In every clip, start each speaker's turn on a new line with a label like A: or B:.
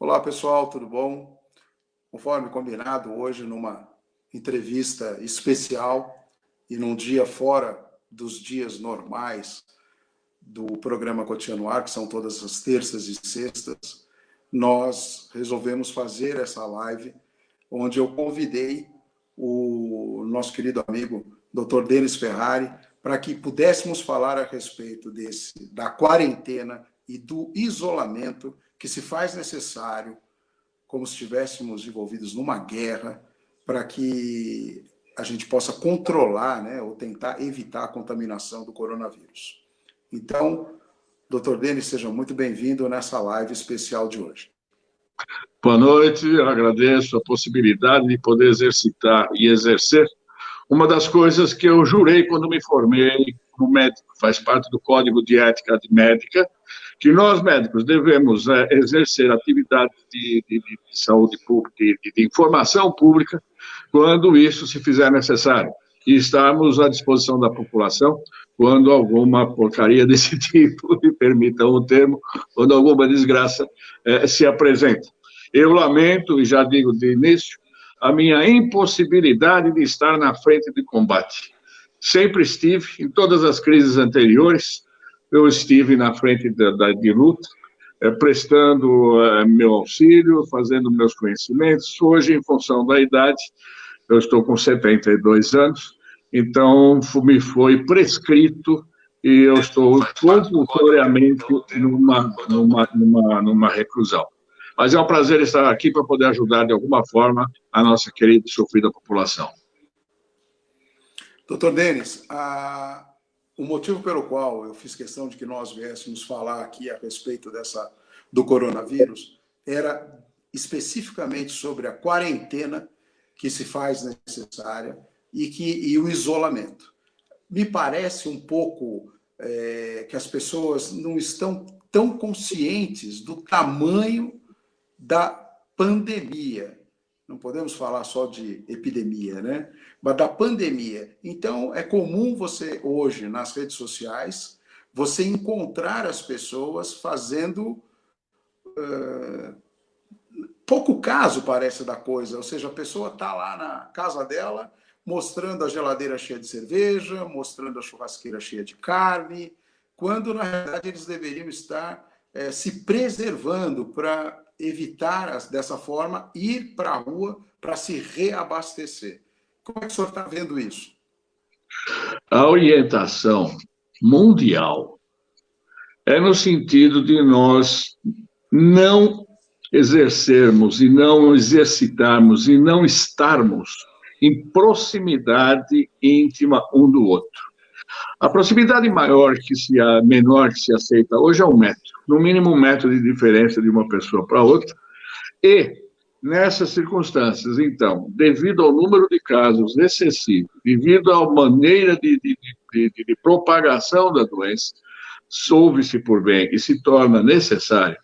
A: Olá, pessoal, tudo bom? Conforme combinado, hoje numa entrevista especial e num dia fora dos dias normais do programa Continuar, que são todas as terças e sextas, nós resolvemos fazer essa live onde eu convidei o nosso querido amigo Dr. Denis Ferrari para que pudéssemos falar a respeito da quarentena e do isolamento que se faz necessário, como se estivéssemos envolvidos numa guerra, para que a gente possa controlar, né, ou tentar evitar a contaminação do coronavírus. Então, Dr. Denis, seja muito bem-vindo nessa live especial de hoje.
B: Boa noite, eu agradeço a possibilidade de poder exercitar e exercer uma das coisas que eu jurei quando me formei como médico, faz parte do Código de Ética Médica, que nós médicos devemos exercer atividades de saúde pública, de informação pública, quando isso se fizer necessário, e estarmos à disposição da população quando alguma porcaria desse tipo, me permitam o termo, quando alguma desgraça se apresenta. Eu lamento, e já digo de início, a minha impossibilidade de estar na frente de combate. Sempre estive, em todas as crises anteriores, eu estive na frente de luta, prestando meu auxílio, fazendo meus conhecimentos. Hoje, em função da idade, eu estou com 72 anos, então me foi prescrito e eu estou compulsoriamente numa reclusão. Mas é um prazer estar aqui para poder ajudar de alguma forma a nossa querida e sofrida população.
A: Doutor Denis, o motivo pelo qual eu fiz questão de que nós viéssemos falar aqui a respeito do coronavírus era especificamente sobre a quarentena que se faz necessária e o isolamento. Me parece um pouco que as pessoas não estão tão conscientes do tamanho da pandemia. Não podemos falar só de epidemia, né? Mas da pandemia. Então, é comum você, hoje, nas redes sociais, você encontrar as pessoas fazendo pouco caso, parece, da coisa. Ou seja, a pessoa está lá na casa dela, mostrando a geladeira cheia de cerveja, mostrando a churrasqueira cheia de carne, quando, na realidade, eles deveriam estar se preservando para evitar, dessa forma, ir para a rua para se reabastecer. Como é que o senhor está vendo isso?
B: A orientação mundial é no sentido de nós não exercermos e não exercitarmos e não estarmos em proximidade íntima um do outro. A proximidade menor que se aceita hoje é 1 metro, no mínimo 1 metro de diferença de uma pessoa para outra, e nessas circunstâncias, então, devido ao número de casos excessivo, devido à maneira de propagação da doença, soube-se por bem e se torna necessário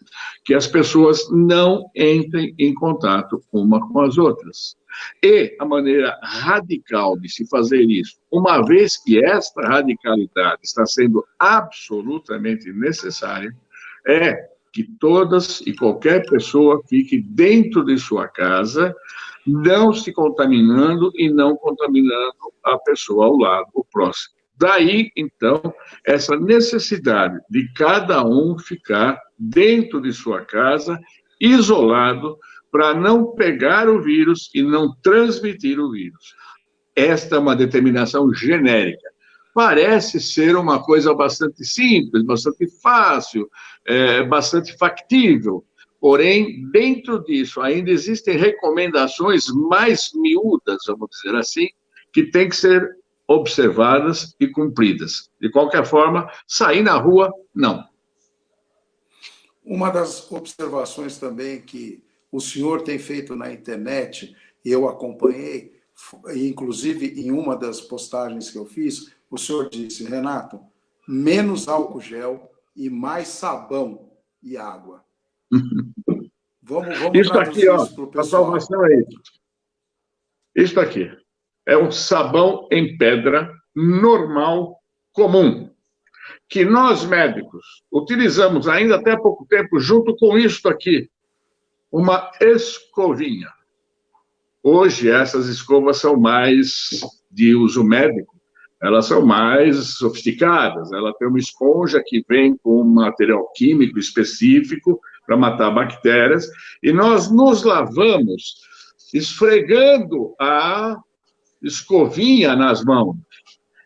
B: que as pessoas não entrem em contato uma com as outras. E a maneira radical de se fazer isso, uma vez que esta radicalidade está sendo absolutamente necessária, é que todas e qualquer pessoa fique dentro de sua casa, não se contaminando e não contaminando a pessoa ao lado, o próximo. Daí, então, essa necessidade de cada um ficar dentro de sua casa, isolado, para não pegar o vírus e não transmitir o vírus. Esta é uma determinação genérica. Parece ser uma coisa bastante simples, bastante fácil, bastante factível. Porém, dentro disso, ainda existem recomendações mais miúdas, vamos dizer assim, que têm que ser observadas e cumpridas. De qualquer forma, sair na rua, não.
A: Uma das observações também que o senhor tem feito na internet, e eu acompanhei, inclusive em uma das postagens que eu fiz, o senhor disse, Renato, menos álcool gel e mais sabão e água. Vamos
B: isso
A: traduzir
B: aqui,
A: isso para o pessoal.
B: A salvação é isso. Isso aqui é um sabão em pedra normal, comum, que nós médicos utilizamos ainda até há pouco tempo junto com isso aqui. uma escovinha. Hoje, essas escovas são mais de uso médico, elas são mais sofisticadas. Ela tem uma esponja que vem com um material químico específico para matar bactérias, e nós nos lavamos esfregando a escovinha nas mãos.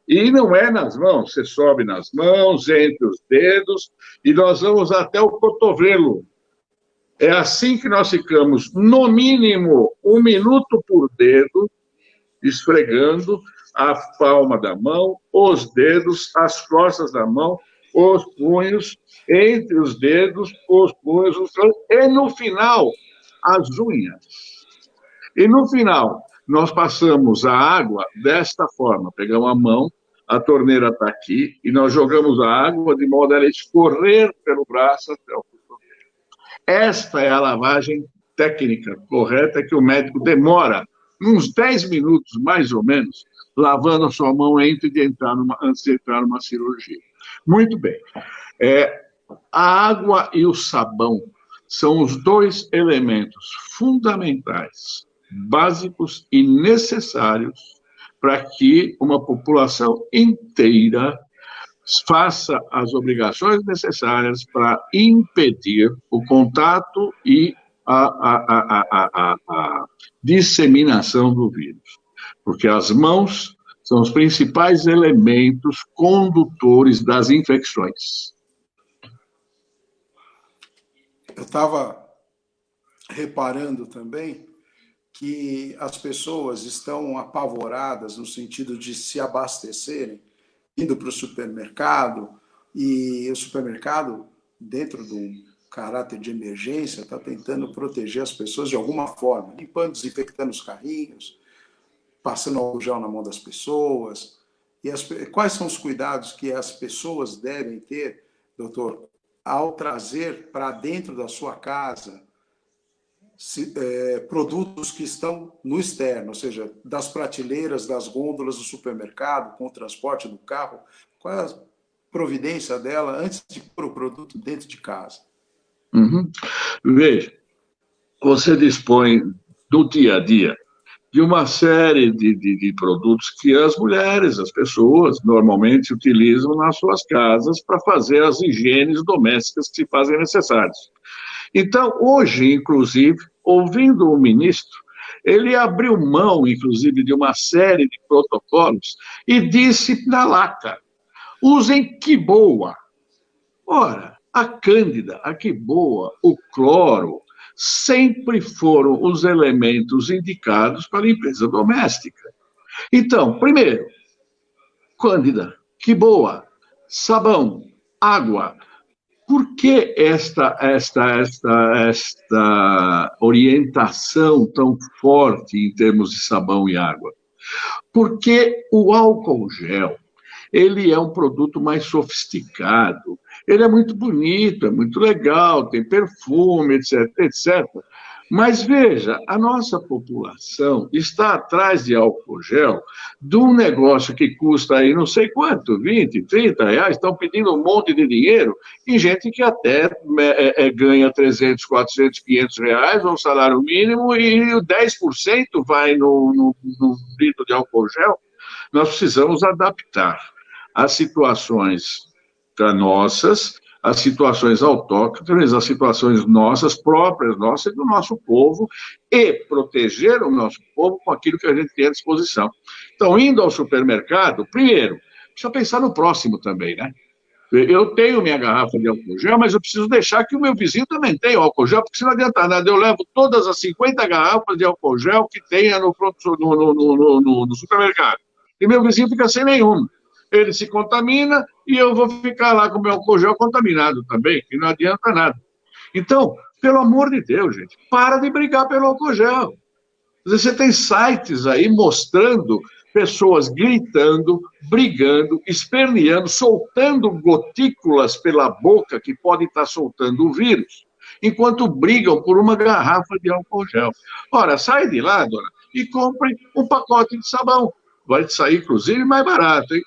B: E não é nas mãos, você sobe nas mãos, entre os dedos, e nós vamos até o cotovelo. É assim que nós ficamos, no mínimo, 1 minuto por dedo, esfregando a palma da mão, os dedos, as costas da mão, os punhos, entre os dedos, os punhos, e no final, as unhas. E no final, nós passamos a água desta forma, pegamos a mão, a torneira está aqui, e nós jogamos a água de modo a ela escorrer pelo braço até o cotovelo. Esta é a lavagem técnica correta que o médico demora uns 10 minutos, mais ou menos, lavando a sua mão antes de entrar numa cirurgia. Muito bem. A água e o sabão são os 2 elementos fundamentais, básicos e necessários para que uma população inteira faça as obrigações necessárias para impedir o contato e a disseminação do vírus. Porque as mãos são os principais elementos condutores das infecções.
A: Eu estava reparando também que as pessoas estão apavoradas no sentido de se abastecerem, indo para o supermercado, e o supermercado, dentro de um caráter de emergência, está tentando proteger as pessoas de alguma forma, limpando, desinfectando os carrinhos, passando álcool gel na mão das pessoas. E quais são os cuidados que as pessoas devem ter, doutor, ao trazer para dentro da sua casa produtos que estão no externo, ou seja, das prateleiras, das gôndolas do supermercado, com o transporte do carro? Qual é a providência dela antes de pôr o produto dentro de casa?
B: Uhum. Veja, você dispõe do dia a dia de uma série de produtos que as mulheres, as pessoas, normalmente utilizam nas suas casas para fazer as higienes domésticas que se fazem necessárias. Então, hoje, inclusive, ouvindo o ministro, ele abriu mão, inclusive, de uma série de protocolos e disse na lata: usem Quiboa. Ora, a Cândida, a Quiboa, o cloro, sempre foram os elementos indicados para a limpeza doméstica. Então, primeiro, Cândida, Quiboa, sabão, água. Por que esta orientação tão forte em termos de sabão e água? Porque o álcool gel, ele é um produto mais sofisticado, ele é muito bonito, é muito legal, tem perfume, etc, etc. Mas veja, a nossa população está atrás de álcool gel de um negócio que custa aí não sei quanto, 20, 30 reais, estão pedindo um monte de dinheiro, e gente que até ganha 300, 400, 500 reais, um salário mínimo, e o 10% vai no litro de álcool gel. Nós precisamos adaptar as situações nossas, as situações autóctones, as situações nossas, próprias nossas e do nosso povo, e proteger o nosso povo com aquilo que a gente tem à disposição. Então, indo ao supermercado, primeiro, precisa pensar no próximo também, né? Eu tenho minha garrafa de álcool gel, mas eu preciso deixar que o meu vizinho também tenha álcool gel, porque se não adianta nada, eu levo todas as 50 garrafas de álcool gel que tenha no supermercado, e meu vizinho fica sem nenhuma. Ele se contamina e eu vou ficar lá com o meu álcool gel contaminado também, que não adianta nada. Então, pelo amor de Deus, gente, para de brigar pelo álcool gel. Você tem sites aí mostrando pessoas gritando, brigando, esperneando, soltando gotículas pela boca que podem estar soltando o vírus, enquanto brigam por uma garrafa de álcool gel. Ora, sai de lá, dona, e compre um pacote de sabão. Vai sair, inclusive, mais barato, hein?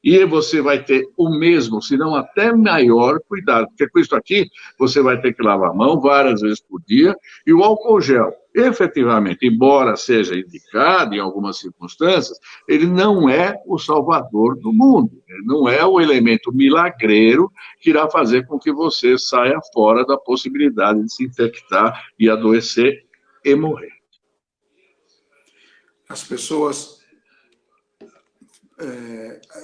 B: E você vai ter o mesmo, se não até maior cuidado, porque com isso aqui você vai ter que lavar a mão várias vezes por dia, e o álcool gel, efetivamente, embora seja indicado em algumas circunstâncias, ele não é o salvador do mundo, ele não é o elemento milagreiro que irá fazer com que você saia fora da possibilidade de se infectar e adoecer e morrer.
A: As pessoas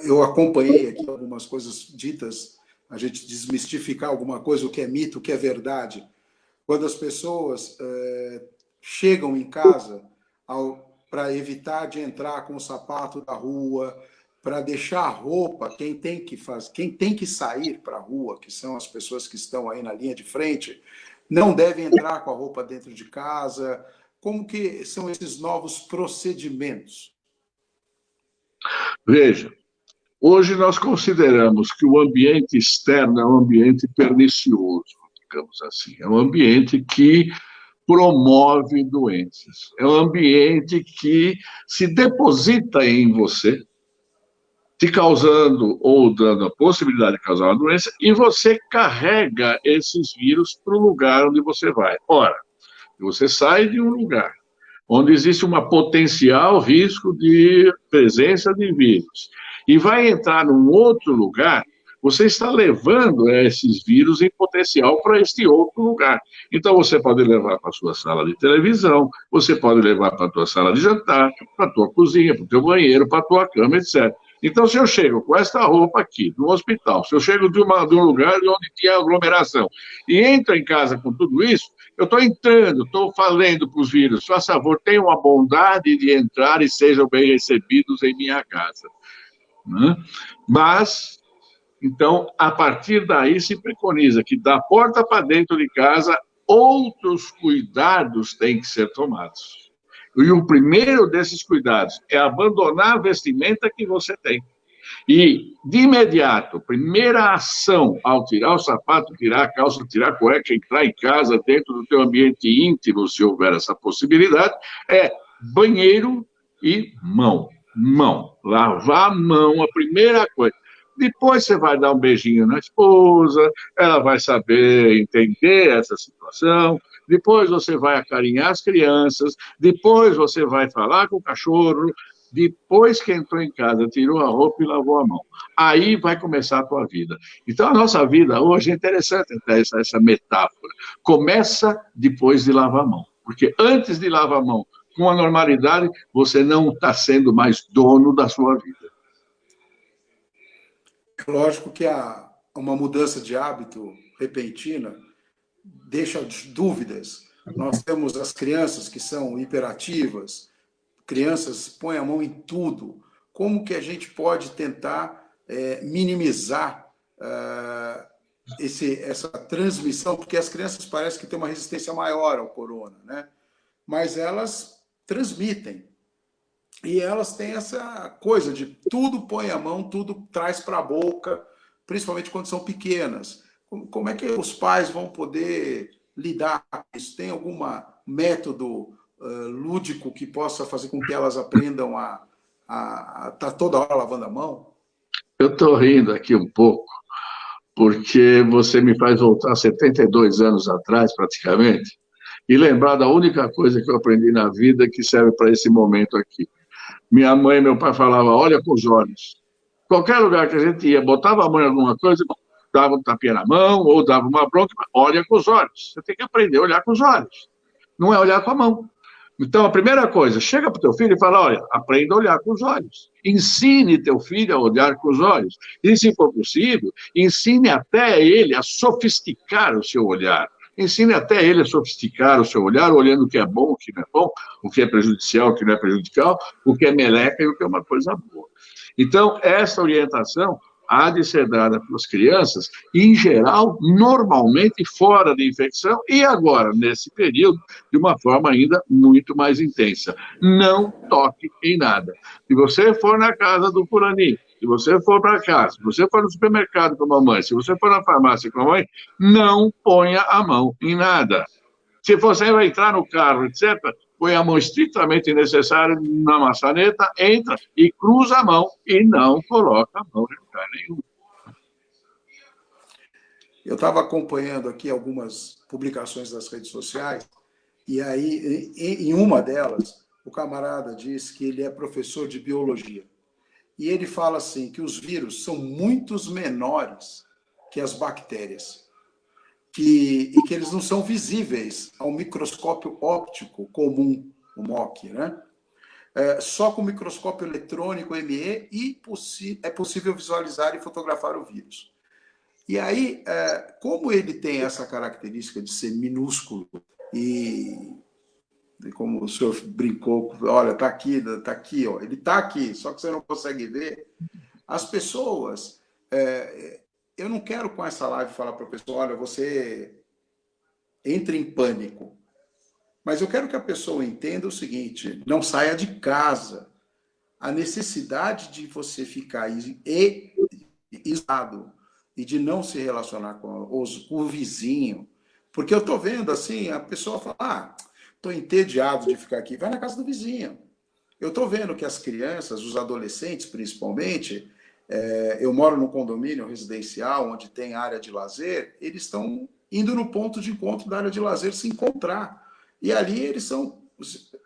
A: eu acompanhei aqui algumas coisas ditas, a gente desmistificar alguma coisa, o que é mito, o que é verdade. Quando as pessoas chegam em casa para evitar de entrar com o sapato da rua, para deixar a roupa, quem tem que sair para a rua, que são as pessoas que estão aí na linha de frente, não deve entrar com a roupa dentro de casa. Como que são esses novos procedimentos?
B: Veja, hoje nós consideramos que o ambiente externo é um ambiente pernicioso, digamos assim. É um ambiente que promove doenças. É um ambiente que se deposita em você, te causando ou dando a possibilidade de causar uma doença, e você carrega esses vírus para o lugar onde você vai. Ora, você sai de um lugar onde existe uma potencial risco de presença de vírus, e vai entrar num outro lugar, você está levando esses vírus em potencial para este outro lugar. Então, você pode levar para a sua sala de televisão, você pode levar para a tua sala de jantar, para a tua cozinha, para o teu banheiro, para a tua cama, etc. Então, se eu chego com esta roupa aqui, no hospital, se eu chego de um lugar onde tinha aglomeração, e entro em casa com tudo isso, eu estou entrando, estou falando para os vírus, faça favor, tenham a bondade de entrar e sejam bem recebidos em minha casa. Né? Mas, então, a partir daí se preconiza que da porta para dentro de casa, outros cuidados têm que ser tomados. E o primeiro desses cuidados é abandonar a vestimenta que você tem. E, de imediato, primeira ação ao tirar o sapato, tirar a calça, tirar a cueca, entrar em casa, dentro do teu ambiente íntimo, se houver essa possibilidade, é banheiro e mão. Mão. Lavar a mão, a primeira coisa. Depois você vai dar um beijinho na esposa, ela vai saber entender essa situação, depois você vai acarinhar as crianças, depois você vai falar com o cachorro, depois que entrou em casa, tirou a roupa e lavou a mão. Aí vai começar a tua vida. Então, a nossa vida hoje é interessante até essa metáfora. Começa depois de lavar a mão. Porque antes de lavar a mão, com a normalidade, você não está sendo mais dono da sua vida.
A: Lógico que uma mudança de hábito repentina deixa dúvidas. Nós temos as crianças que são hiperativas, crianças põem a mão em tudo. Como que a gente pode tentar minimizar essa transmissão? Porque as crianças parecem que têm uma resistência maior ao corona, né? Mas elas transmitem. E elas têm essa coisa de tudo põe a mão, tudo traz para a boca, principalmente quando são pequenas. Como é que os pais vão poder lidar com isso? Tem algum método lúdico que possa fazer com que elas aprendam a estar toda hora lavando a mão?
B: Eu estou rindo aqui um pouco, porque você me faz voltar 72 anos atrás, praticamente, e lembrar da única coisa que eu aprendi na vida que serve para esse momento aqui. Minha mãe e meu pai falavam, olha com os olhos. Qualquer lugar que a gente ia, botava a mão em alguma coisa, dava um tapinha na mão, ou dava uma bronca, olha com os olhos. Você tem que aprender a olhar com os olhos. Não é olhar com a mão. Então, a primeira coisa, chega para o teu filho e fala, olha, aprenda a olhar com os olhos. Ensine teu filho a olhar com os olhos. E, se for possível, ensine até ele a sofisticar o seu olhar. Ensine até ele a sofisticar o seu olhar, olhando o que é bom, o que não é bom, o que é prejudicial, o que não é prejudicial, o que é meleca e o que é uma coisa boa. Então, essa orientação há de ser dada para as crianças, em geral, normalmente fora de infecção, e agora, nesse período, de uma forma ainda muito mais intensa. Não toque em nada. Se você for na casa do fulaninho, se você for para casa, se você for no supermercado com a mamãe, se você for na farmácia com a mãe, não ponha a mão em nada. Se você vai entrar no carro, etc., põe a mão estritamente necessária na maçaneta, entra e cruza a mão e não coloca a mão em lugar nenhum.
A: Eu estava acompanhando aqui algumas publicações das redes sociais, e aí, em uma delas, o camarada diz que ele é professor de biologia. E ele fala assim, que os vírus são muito menores que as bactérias, e que eles não são visíveis ao microscópio óptico comum, o MOC, né? Só com o microscópio eletrônico ME é possível visualizar e fotografar o vírus. E aí, como ele tem essa característica de ser minúsculo e como o senhor brincou, olha, está aqui, ó, ele está aqui, só que você não consegue ver, as pessoas... eu não quero com essa live falar para a pessoa, olha, você entra em pânico, mas eu quero que a pessoa entenda o seguinte, não saia de casa. A necessidade de você ficar isolado e de não se relacionar com o vizinho, porque eu estou vendo assim, a pessoa fala, estou entediado de ficar aqui, vai na casa do vizinho. Eu estou vendo que as crianças, os adolescentes principalmente, eu moro num condomínio residencial onde tem área de lazer, eles estão indo no ponto de encontro da área de lazer se encontrar. E ali eles são...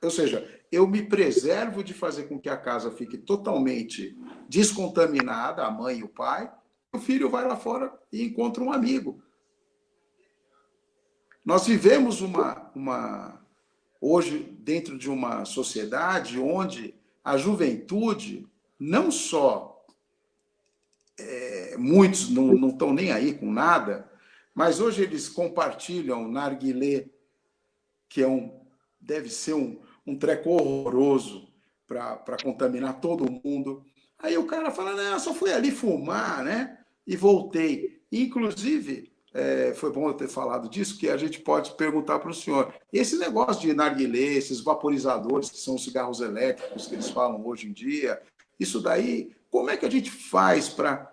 A: Ou seja, eu me preservo de fazer com que a casa fique totalmente descontaminada, a mãe e o pai, o filho vai lá fora e encontra um amigo. Nós vivemos hoje dentro de uma sociedade onde a juventude não só muitos não estão nem aí com nada, mas hoje eles compartilham narguilé, que deve ser um treco horroroso para contaminar todo mundo. Aí o cara fala, não, só fui ali fumar, né? E voltei. Inclusive, foi bom eu ter falado disso, que a gente pode perguntar para o senhor. Esse negócio de narguilé, esses vaporizadores, que são os cigarros elétricos que eles falam hoje em dia, isso daí, como é que a gente faz para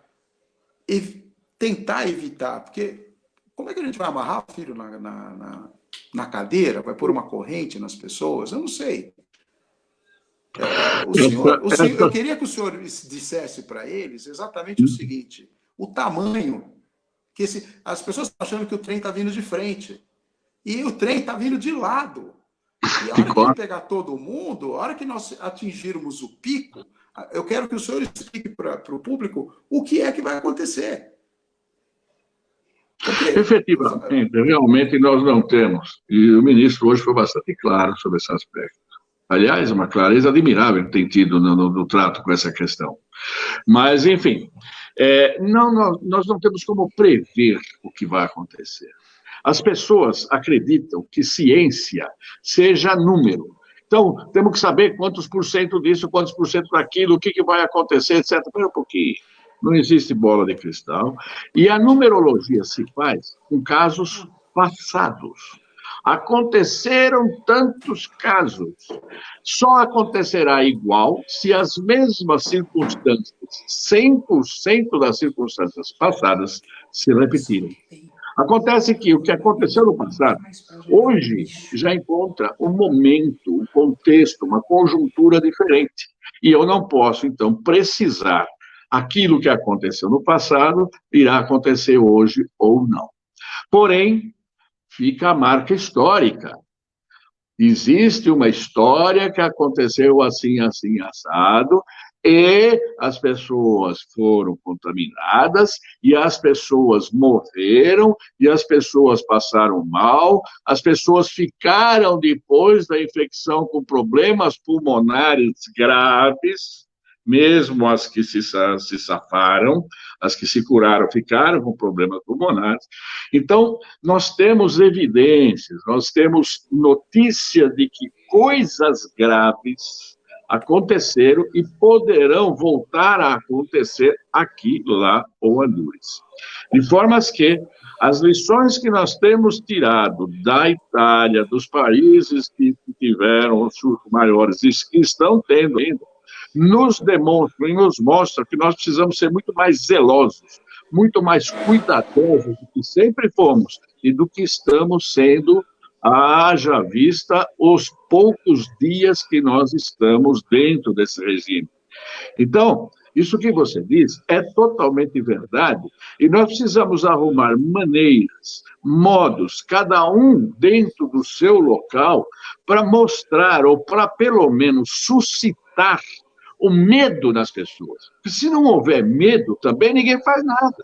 A: tentar evitar? Porque como é que a gente vai amarrar o filho na cadeira? Vai pôr uma corrente nas pessoas? Eu não sei. Eu queria que o senhor dissesse para eles exatamente o seguinte, o tamanho, que as pessoas estão achando que o trem está vindo de frente, e o trem está vindo de lado. E a hora que ele pegar todo mundo, a hora que nós atingirmos o pico, eu quero que o senhor explique para o público o que é que vai acontecer.
B: Porque... Efetivamente, realmente nós não temos, e o ministro hoje foi bastante claro sobre esse aspecto. Aliás, uma clareza admirável tem tido no trato com essa questão. Mas, enfim, nós não temos como prever o que vai acontecer. As pessoas acreditam que ciência seja número. Então, temos que saber quantos por cento disso, quantos por cento daquilo, o que vai acontecer, etc. Espera um pouquinho. Não existe bola de cristal. E a numerologia se faz com casos passados. Aconteceram tantos casos. Só acontecerá igual se as mesmas circunstâncias, 100% das circunstâncias passadas, se repetirem. Acontece que o que aconteceu no passado, hoje já encontra um momento, um contexto, uma conjuntura diferente. E eu não posso, então, precisar aquilo que aconteceu no passado irá acontecer hoje ou não. Porém, fica a marca histórica. Existe uma história que aconteceu assim, assim, assado, e as pessoas foram contaminadas, e as pessoas morreram, e as pessoas passaram mal, as pessoas ficaram, depois da infecção, com problemas pulmonares graves, mesmo as que se safaram, as que se curaram, ficaram com problemas pulmonares. Então, nós temos evidências, nós temos notícia de que coisas graves aconteceram e poderão voltar a acontecer aqui, lá ou andures. De formas que as lições que nós temos tirado da Itália, dos países que tiveram os surtos maiores e que estão tendo ainda, nos demonstram e nos mostram que nós precisamos ser muito mais zelosos, muito mais cuidadosos do que sempre fomos e do que estamos sendo Haja vista os poucos dias que nós estamos dentro desse regime. Então, isso que você diz é totalmente verdade, e nós precisamos arrumar maneiras, modos, cada um dentro do seu local, para mostrar, ou para pelo menos suscitar o medo nas pessoas. Porque se não houver medo, também ninguém faz nada.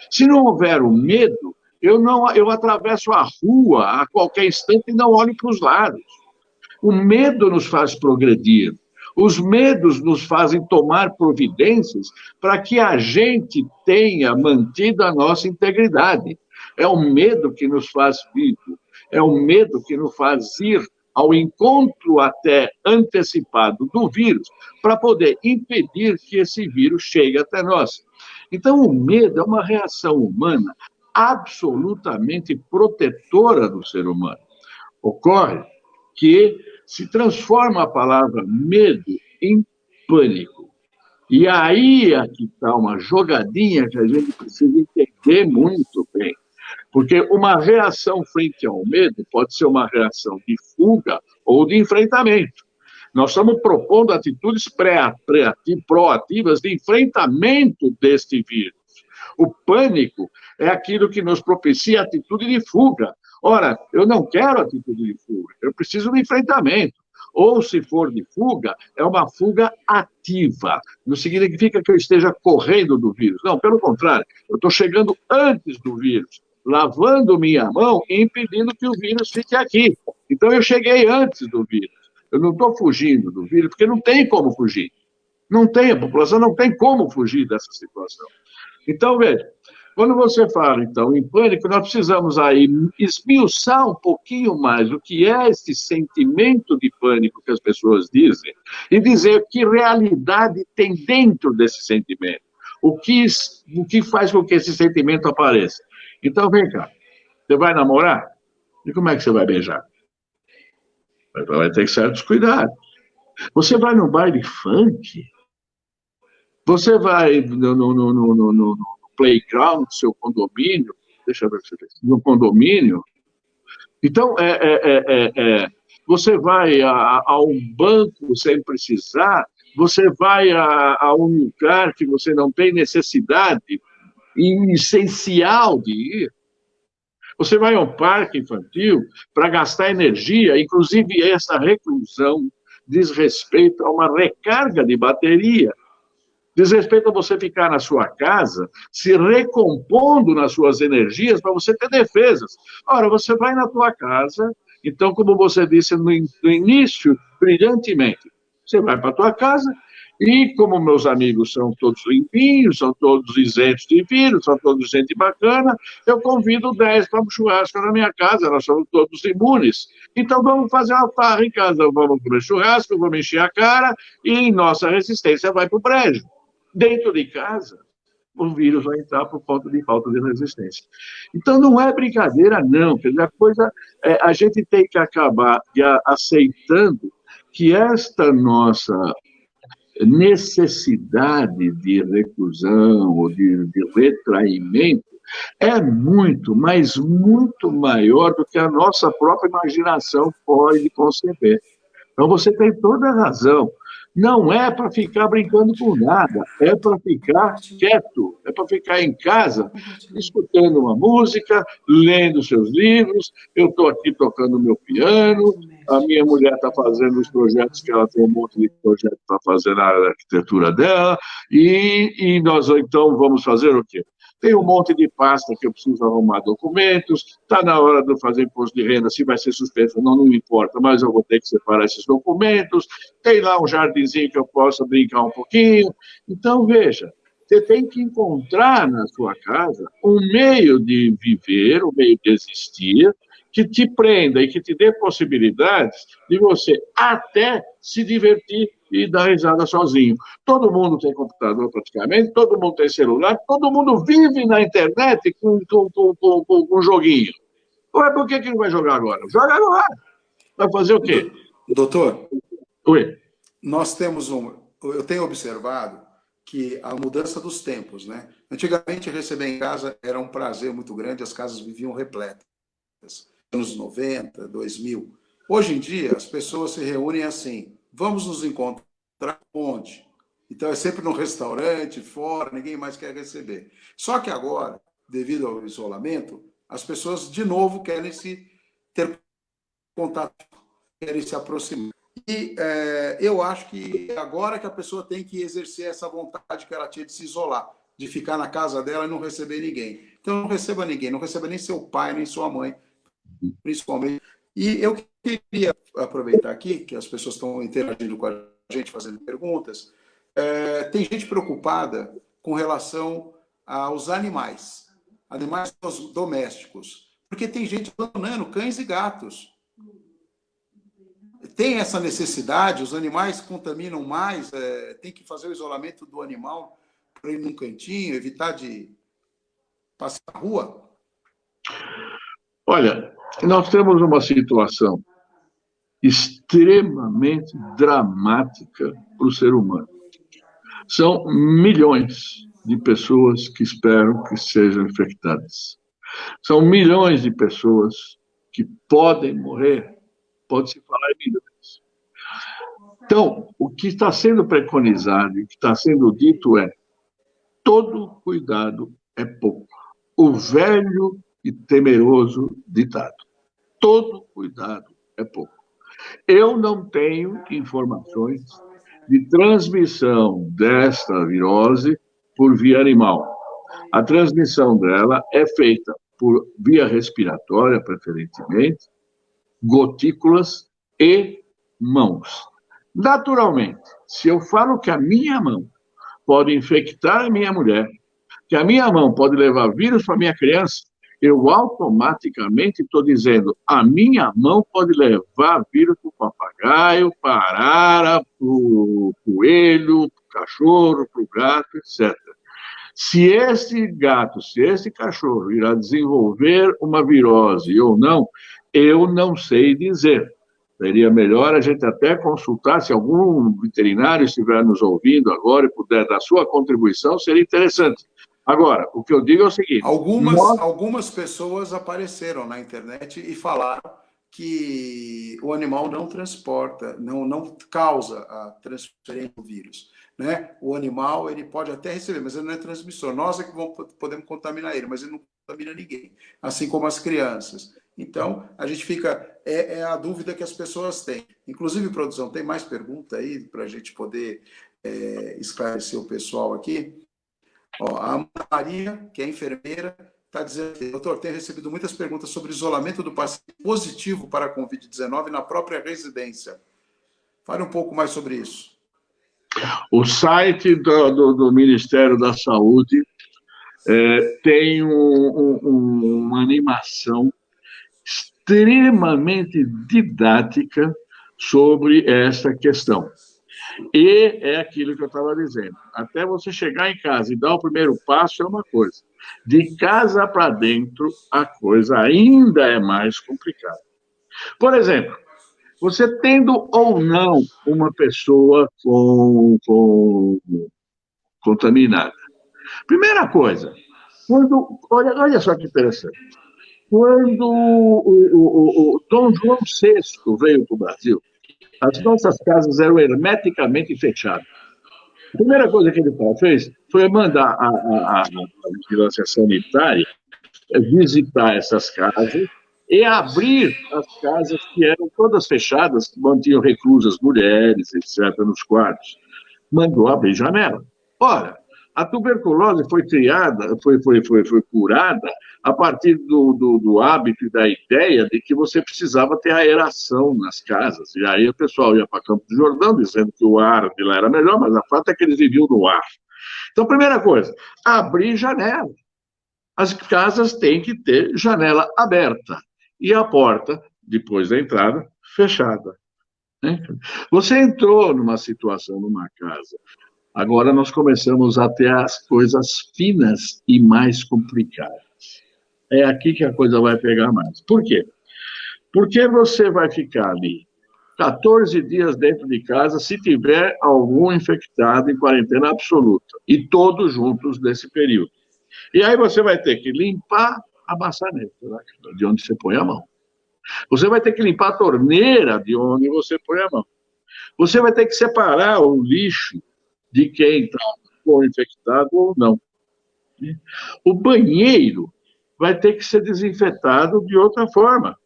B: Se não houver o medo, eu atravesso a rua a qualquer instante e não olho para os lados. O medo nos faz progredir. Os medos nos fazem tomar providências para que a gente tenha mantido a nossa integridade. É o medo que nos faz vivo, é o medo que nos faz ir ao encontro até antecipado do vírus, para poder impedir que esse vírus chegue até nós. Então, o medo é uma reação humana absolutamente protetora do ser humano. Ocorre que se transforma a palavra medo em pânico. E aí é que está uma jogadinha que a gente precisa entender muito bem. Porque uma reação frente ao medo pode ser uma reação de fuga ou de enfrentamento. Nós estamos propondo atitudes proativas de enfrentamento deste vírus. O pânico é aquilo que nos propicia a atitude de fuga. Ora, eu não quero atitude de fuga, eu preciso de enfrentamento. Ou, se for de fuga, é uma fuga ativa. Não significa que eu esteja correndo do vírus. Não, pelo contrário, eu estou chegando antes do vírus, lavando minha mão e impedindo que o vírus fique aqui. Então, eu cheguei antes do vírus. Eu não estou fugindo do vírus, porque não tem como fugir. Não tem, a população não tem como fugir dessa situação. Então, veja, quando você fala, então, em pânico, nós precisamos aí esmiuçar um pouquinho mais o que é esse sentimento de pânico que as pessoas dizem e dizer que realidade tem dentro desse sentimento. O que faz com que esse sentimento apareça. Então, vem cá, você vai namorar? E como é que você vai beijar? Vai ter certos cuidados. Você vai no baile funk? Você vai no playground do seu condomínio? Deixa eu ver se no condomínio. Então, você vai a um banco sem precisar, você vai a um lugar que você não tem necessidade essencial de ir. Você vai a um parque infantil para gastar energia, inclusive essa reclusão diz respeito a uma recarga de bateria. Diz respeito a você ficar na sua casa, se recompondo nas suas energias para você ter defesas. Ora, você vai na tua casa, então, como você disse no início, brilhantemente, você vai para a tua casa e, como meus amigos são todos limpinhos, são todos isentos de vírus, são todos gente bacana, eu convido 10 para um churrasco na minha casa, nós somos todos imunes. Então, vamos fazer uma farra em casa, vamos comer churrasco, vamos encher a cara e nossa resistência vai para o brejo. Dentro de casa, o vírus vai entrar por conta de falta de resistência. Então, não é brincadeira, não. Quer dizer, a gente tem que acabar aceitando que esta nossa necessidade de reclusão ou de retraimento é muito, mas muito maior do que a nossa própria imaginação pode conceber. Então, você tem toda a razão. Não é para ficar brincando com nada, é para ficar quieto, é para ficar em casa, escutando uma música, lendo seus livros. Eu estou aqui tocando meu piano, a minha mulher está fazendo os projetos que ela tem um monte de projetos para fazer na arquitetura dela, e nós então vamos fazer o quê? Tem um monte de pasta que eu preciso arrumar documentos, está na hora de eu fazer imposto de renda, se vai ser suspenso ou não, não importa, mas eu vou ter que separar esses documentos, tem lá um jardinzinho que eu possa brincar um pouquinho. Então, veja, você tem que encontrar na sua casa um meio de viver, um meio de existir, que te prenda e que te dê possibilidades de você até se divertir e dar risada sozinho. Todo mundo tem computador praticamente, todo mundo tem celular, todo mundo vive na internet com joguinho. Ué, por que não vai jogar agora? Joga agora. Vai fazer o quê?
A: Doutor,
B: Oi.
A: nós temos eu tenho observado que a mudança dos tempos, né? Antigamente, receber em casa era um prazer muito grande, as casas viviam repletas. anos 90, 2000. Hoje em dia, as pessoas se reúnem assim, vamos nos encontrar onde? Então, é sempre num restaurante, fora, ninguém mais quer receber. Só que agora, devido ao isolamento, as pessoas, de novo, querem se ter contato, querem se aproximar. E eu acho que agora que a pessoa tem que exercer essa vontade que ela tinha de se isolar, de ficar na casa dela e não receber ninguém. Então, não receba ninguém, não receba nem seu pai, nem sua mãe, principalmente. E eu queria aproveitar aqui, que as pessoas estão interagindo com a gente, fazendo perguntas. Tem gente preocupada com relação aos animais domésticos, porque tem gente abandonando cães e gatos. Tem essa necessidade, os animais contaminam mais, tem que fazer o isolamento do animal para ir num cantinho, evitar de passar na rua?
B: Olha, nós temos uma situação extremamente dramática para o ser humano. São milhões de pessoas que esperam que sejam infectadas. São milhões de pessoas que podem morrer, pode-se falar em milhões. Então, o que está sendo preconizado e o que está sendo dito é: todo cuidado é pouco. O velho e temeroso ditado. Todo cuidado é pouco. Eu não tenho informações de transmissão desta virose por via animal. A transmissão dela é feita por via respiratória, preferentemente, gotículas e mãos. Naturalmente, se eu falo que a minha mão pode infectar a minha mulher, que a minha mão pode levar vírus para a minha criança, eu automaticamente estou dizendo: a minha mão pode levar vírus para o papagaio, para a arara, para o coelho, para o cachorro, para o gato, etc. Se esse gato, se esse cachorro irá desenvolver uma virose ou não, eu não sei dizer. Seria melhor a gente até consultar, se algum veterinário estiver nos ouvindo agora e puder dar sua contribuição, seria interessante. Agora, o que eu digo é o seguinte...
A: Algumas pessoas apareceram na internet e falaram que o animal não transporta, não causa a transferência do vírus, né? O animal, ele pode até receber, mas ele não é transmissor. Nós é que podemos contaminar ele, mas ele não contamina ninguém, assim como as crianças. Então, a gente fica... É a dúvida que as pessoas têm. Inclusive, produção, tem mais pergunta aí para a gente poder esclarecer o pessoal aqui? Ó, a Maria, que é enfermeira, está dizendo: doutor, tenho recebido muitas perguntas sobre isolamento do paciente positivo para a Covid-19 na própria residência. Fale um pouco mais sobre isso.
B: O site do Ministério da Saúde tem uma animação extremamente didática sobre essa questão. E é aquilo que eu estava dizendo. Até você chegar em casa e dar o primeiro passo é uma coisa. De casa para dentro, a coisa ainda é mais complicada. Por exemplo, você tendo ou não uma pessoa contaminada. Primeira coisa, olha só que interessante. Quando o Dom João VI veio para o Brasil, as nossas casas eram hermeticamente fechadas. A primeira coisa que ele fez foi mandar a vigilância sanitária visitar essas casas e abrir as casas que eram todas fechadas, que mantinham reclusas mulheres, etc., nos quartos. Mandou abrir janela. Ora, a tuberculose foi criada, foi curada a partir do hábito e da ideia de que você precisava ter aeração nas casas. E aí o pessoal ia para Campo do Jordão dizendo que o ar de lá era melhor, mas a fato é que eles viviam no ar. Então, primeira coisa, abrir janela. As casas têm que ter janela aberta e a porta, depois da entrada, fechada. Você entrou numa situação, numa casa. Agora nós começamos a ter as coisas finas e mais complicadas. É aqui que a coisa vai pegar mais. Por quê? Porque você vai ficar ali 14 dias dentro de casa se tiver algum infectado em quarentena absoluta. E todos juntos nesse período. E aí você vai ter que limpar a maçaneta, né, de onde você põe a mão. Você vai ter que limpar a torneira de onde você põe a mão. Você vai ter que separar o lixo de quem está infectado ou não. O banheiro vai ter que ser desinfetado de outra forma.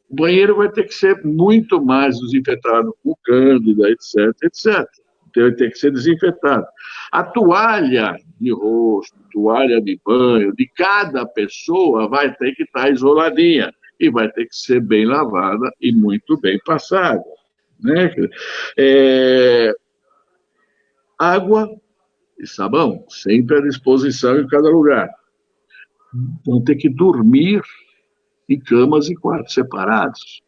B: O banheiro vai ter que ser muito mais desinfetado com cândida, etc, etc. Então, vai ter que ser desinfetado. A toalha de rosto, toalha de banho, de cada pessoa vai ter que estar isoladinha e vai ter que ser bem lavada e muito bem passada. Né? Água e sabão, sempre à disposição em cada lugar. Vão ter que dormir em camas e quartos separados.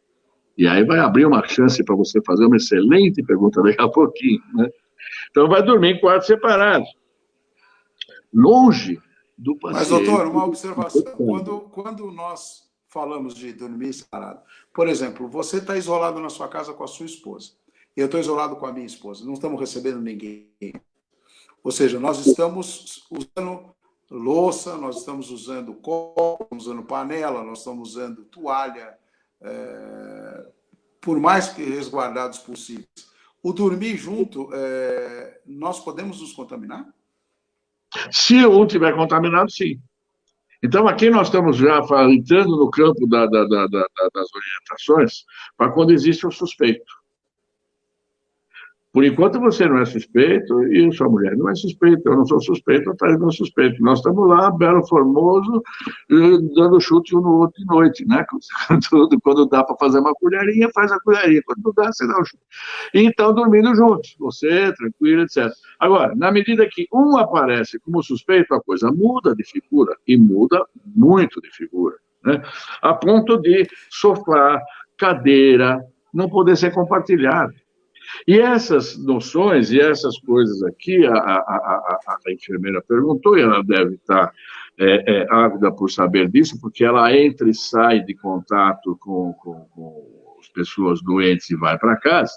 B: E aí vai abrir uma chance para você fazer uma excelente pergunta daqui a pouquinho. Né? Então, vai dormir em quartos separados, longe do paciente.
A: Mas, doutor, uma observação. Quando nós falamos de dormir separado, por exemplo, você está isolado na sua casa com a sua esposa. Eu estou isolado com a minha esposa. Não estamos recebendo ninguém. Ou seja, nós estamos usando louça, nós estamos usando copo, estamos usando panela, nós estamos usando toalha, por mais que resguardados possíveis. O dormir junto, nós podemos nos contaminar?
B: Se um tiver contaminado, sim. Então, aqui nós estamos já entrando no campo das orientações para quando existe um suspeito. Por enquanto você não é suspeito e sua mulher não é suspeita, eu não sou suspeito, eu não é suspeito. Nós estamos lá, belo, formoso, dando chute um no outro de noite, né? Quando dá para fazer uma colherinha, faz a colherinha. Quando não dá, você dá o chute. E então, dormindo juntos, você, tranquilo, etc. Agora, na medida que um aparece como suspeito, a coisa muda de figura, e muda muito de figura, né? A ponto de sofá, cadeira, não poder ser compartilhado. E essas noções e essas coisas aqui, a enfermeira perguntou, e ela deve estar ávida por saber disso, porque ela entra e sai de contato com as pessoas doentes e vai para casa,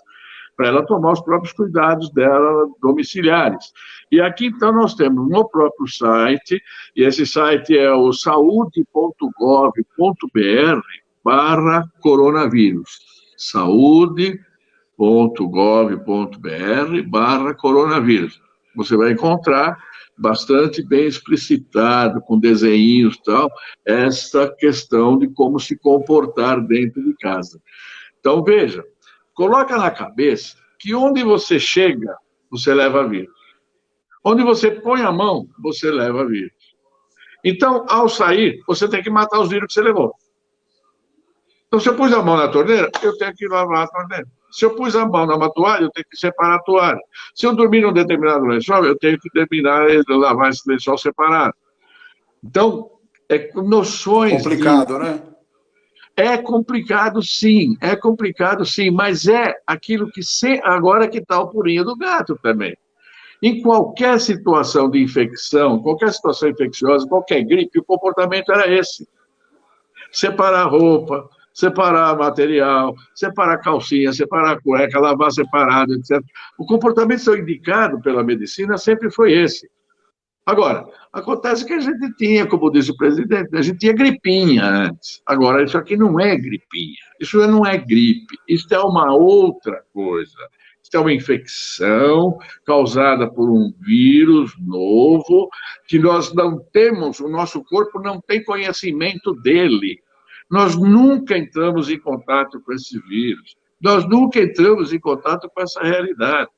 B: para ela tomar os próprios cuidados dela domiciliares. E aqui, então, nós temos no próprio site, e esse site é o saude.gov.br/coronavírus. Saúde.gov.br/coronavírus. Você vai encontrar bastante bem explicitado, com desenhos e tal, essa questão de como se comportar dentro de casa. Então, veja, coloca na cabeça que onde você chega, você leva vírus. Onde você põe a mão, você leva vírus. Então, ao sair, você tem que matar os vírus que você levou. Então, se eu pus a mão na torneira, eu tenho que lavar a torneira. Se eu pus a mão numa toalha, eu tenho que separar a toalha. Se eu dormir num determinado lençol, eu tenho que terminar de lavar esse lençol separado. Então, noções...
A: Complicado, né?
B: É complicado, sim, mas é aquilo que agora que está o purinho do gato também. Em qualquer situação de infecção, qualquer situação infecciosa, qualquer gripe, o comportamento era esse. Separar roupa, separar material, separar calcinha, separar cueca, lavar separado, etc. O comportamento indicado pela medicina sempre foi esse. Agora, acontece que a gente tinha, como disse o presidente, a gente tinha gripinha antes. Agora, isso aqui não é gripinha, isso não é gripe, isso é uma outra coisa. Isso é uma infecção causada por um vírus novo, que nós não temos, o nosso corpo não tem conhecimento dele. Nós nunca entramos em contato com esse vírus, nós nunca entramos em contato com essa realidade.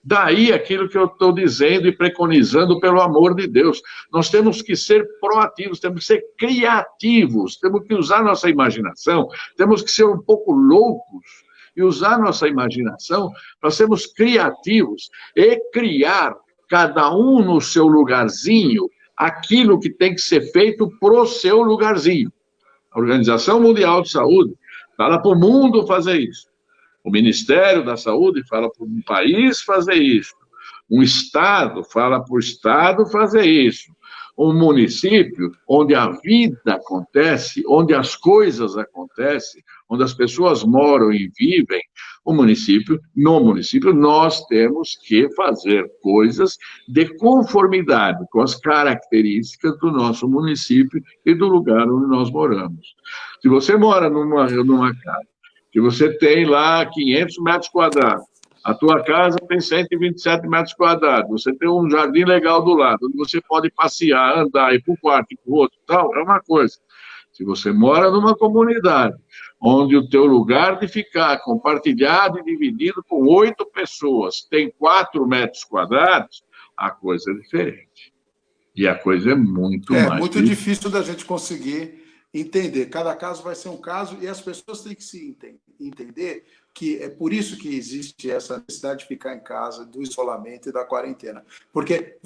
B: Daí aquilo que eu estou dizendo e preconizando, pelo amor de Deus. Nós temos que ser proativos, temos que ser criativos, temos que usar nossa imaginação, temos que ser um pouco loucos e usar nossa imaginação para sermos criativos e criar, cada um no seu lugarzinho, aquilo que tem que ser feito pro seu lugarzinho. A Organização Mundial de Saúde fala para o mundo fazer isso. O Ministério da Saúde fala para um país fazer isso. Um Estado fala para o Estado fazer isso. Um município onde a vida acontece, onde as coisas acontecem, onde as pessoas moram e vivem, no município, nós temos que fazer coisas de conformidade com as características do nosso município e do lugar onde nós moramos. Se você mora numa casa, que você tem lá 500 metros quadrados, a tua casa tem 127 metros quadrados, você tem um jardim legal do lado, onde você pode passear, andar, ir para um quarto, ir para o outro, tal, é uma coisa. Se você mora numa comunidade, onde o teu lugar de ficar compartilhado e dividido com 8 pessoas tem 4 metros quadrados, a coisa é diferente. E a coisa é muito
A: É
B: mais
A: muito
B: perigosa.
A: difícil da gente conseguir entender. Cada caso vai ser um caso e as pessoas têm que entender que é por isso que existe essa necessidade de ficar em casa, do isolamento e da quarentena. Porque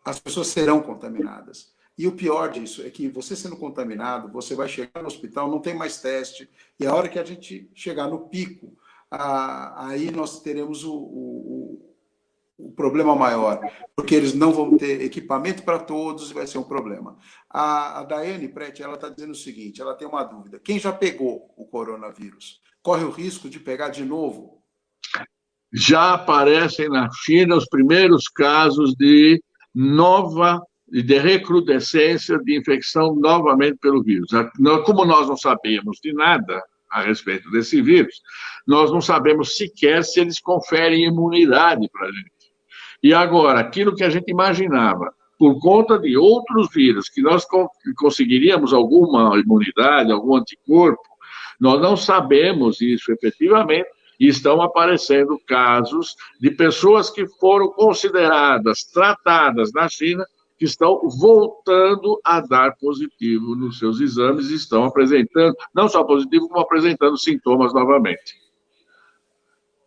A: as pessoas serão contaminadas. E o pior disso é que você sendo contaminado, você vai chegar no hospital, não tem mais teste, e a hora que a gente chegar no pico, aí nós teremos o problema maior, porque eles não vão ter equipamento para todos e vai ser um problema. A Daiane Prete, ela está dizendo o seguinte, ela tem uma dúvida. Quem já pegou o coronavírus corre o risco de pegar de novo?
B: Já aparecem na China os primeiros casos de recrudescência de infecção novamente pelo vírus. Como nós não sabemos de nada a respeito desse vírus, nós não sabemos sequer se eles conferem imunidade para a gente. E agora, aquilo que a gente imaginava, por conta de outros vírus, que nós conseguiríamos alguma imunidade, algum anticorpo, nós não sabemos isso efetivamente, e estão aparecendo casos de pessoas que foram consideradas, tratadas na China, que estão voltando a dar positivo nos seus exames e estão apresentando, não só positivo, como apresentando sintomas novamente.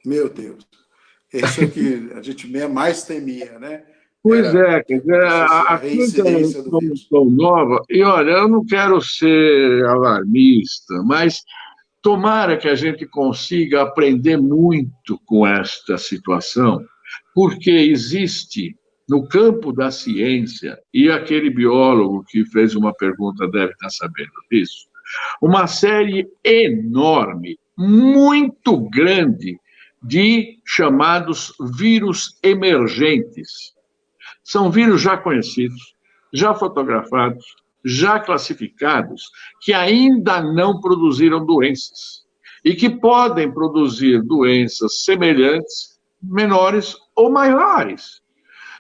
A: Meu Deus. Isso é que a gente mais temia, né?
B: Pois é, quer dizer,
A: a
B: a coisa
A: reincidência do
B: é
A: vírus.
B: tão nova. E olha, eu não quero ser alarmista, mas tomara que a gente consiga aprender muito com esta situação, porque existe no campo da ciência, e aquele biólogo que fez uma pergunta deve estar sabendo disso, uma série enorme, muito grande, de chamados vírus emergentes. São vírus já conhecidos, já fotografados, já classificados, que ainda não produziram doenças e que podem produzir doenças semelhantes, menores ou maiores.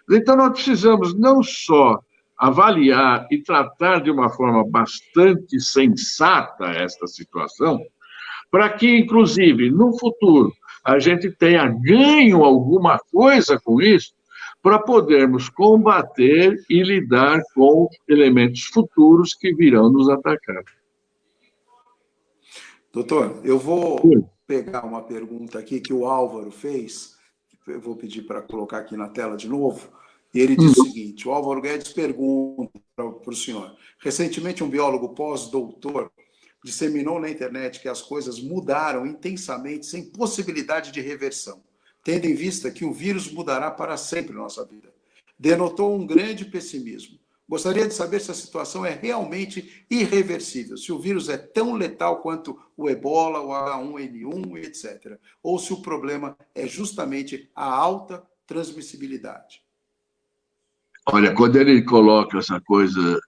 B: Então, nós precisamos não só avaliar e tratar de uma forma bastante sensata esta situação, para que, inclusive, no futuro, a gente tenha ganho alguma coisa com isso, para podermos combater e lidar com elementos futuros que virão nos atacar.
A: Doutor, eu vou pegar uma pergunta aqui que o Álvaro fez, eu vou pedir para colocar aqui na tela de novo, e ele diz o seguinte, o Álvaro Guedes pergunta para o senhor, recentemente um biólogo pós-doutor disseminou na internet que as coisas mudaram intensamente sem possibilidade de reversão, tendo em vista que o vírus mudará para sempre na nossa vida. Denotou um grande pessimismo. Gostaria de saber se a situação é realmente irreversível, se o vírus é tão letal quanto o ebola, o H1N1, etc. Ou se o problema é justamente a alta transmissibilidade.
B: Olha, quando ele coloca essa coisa,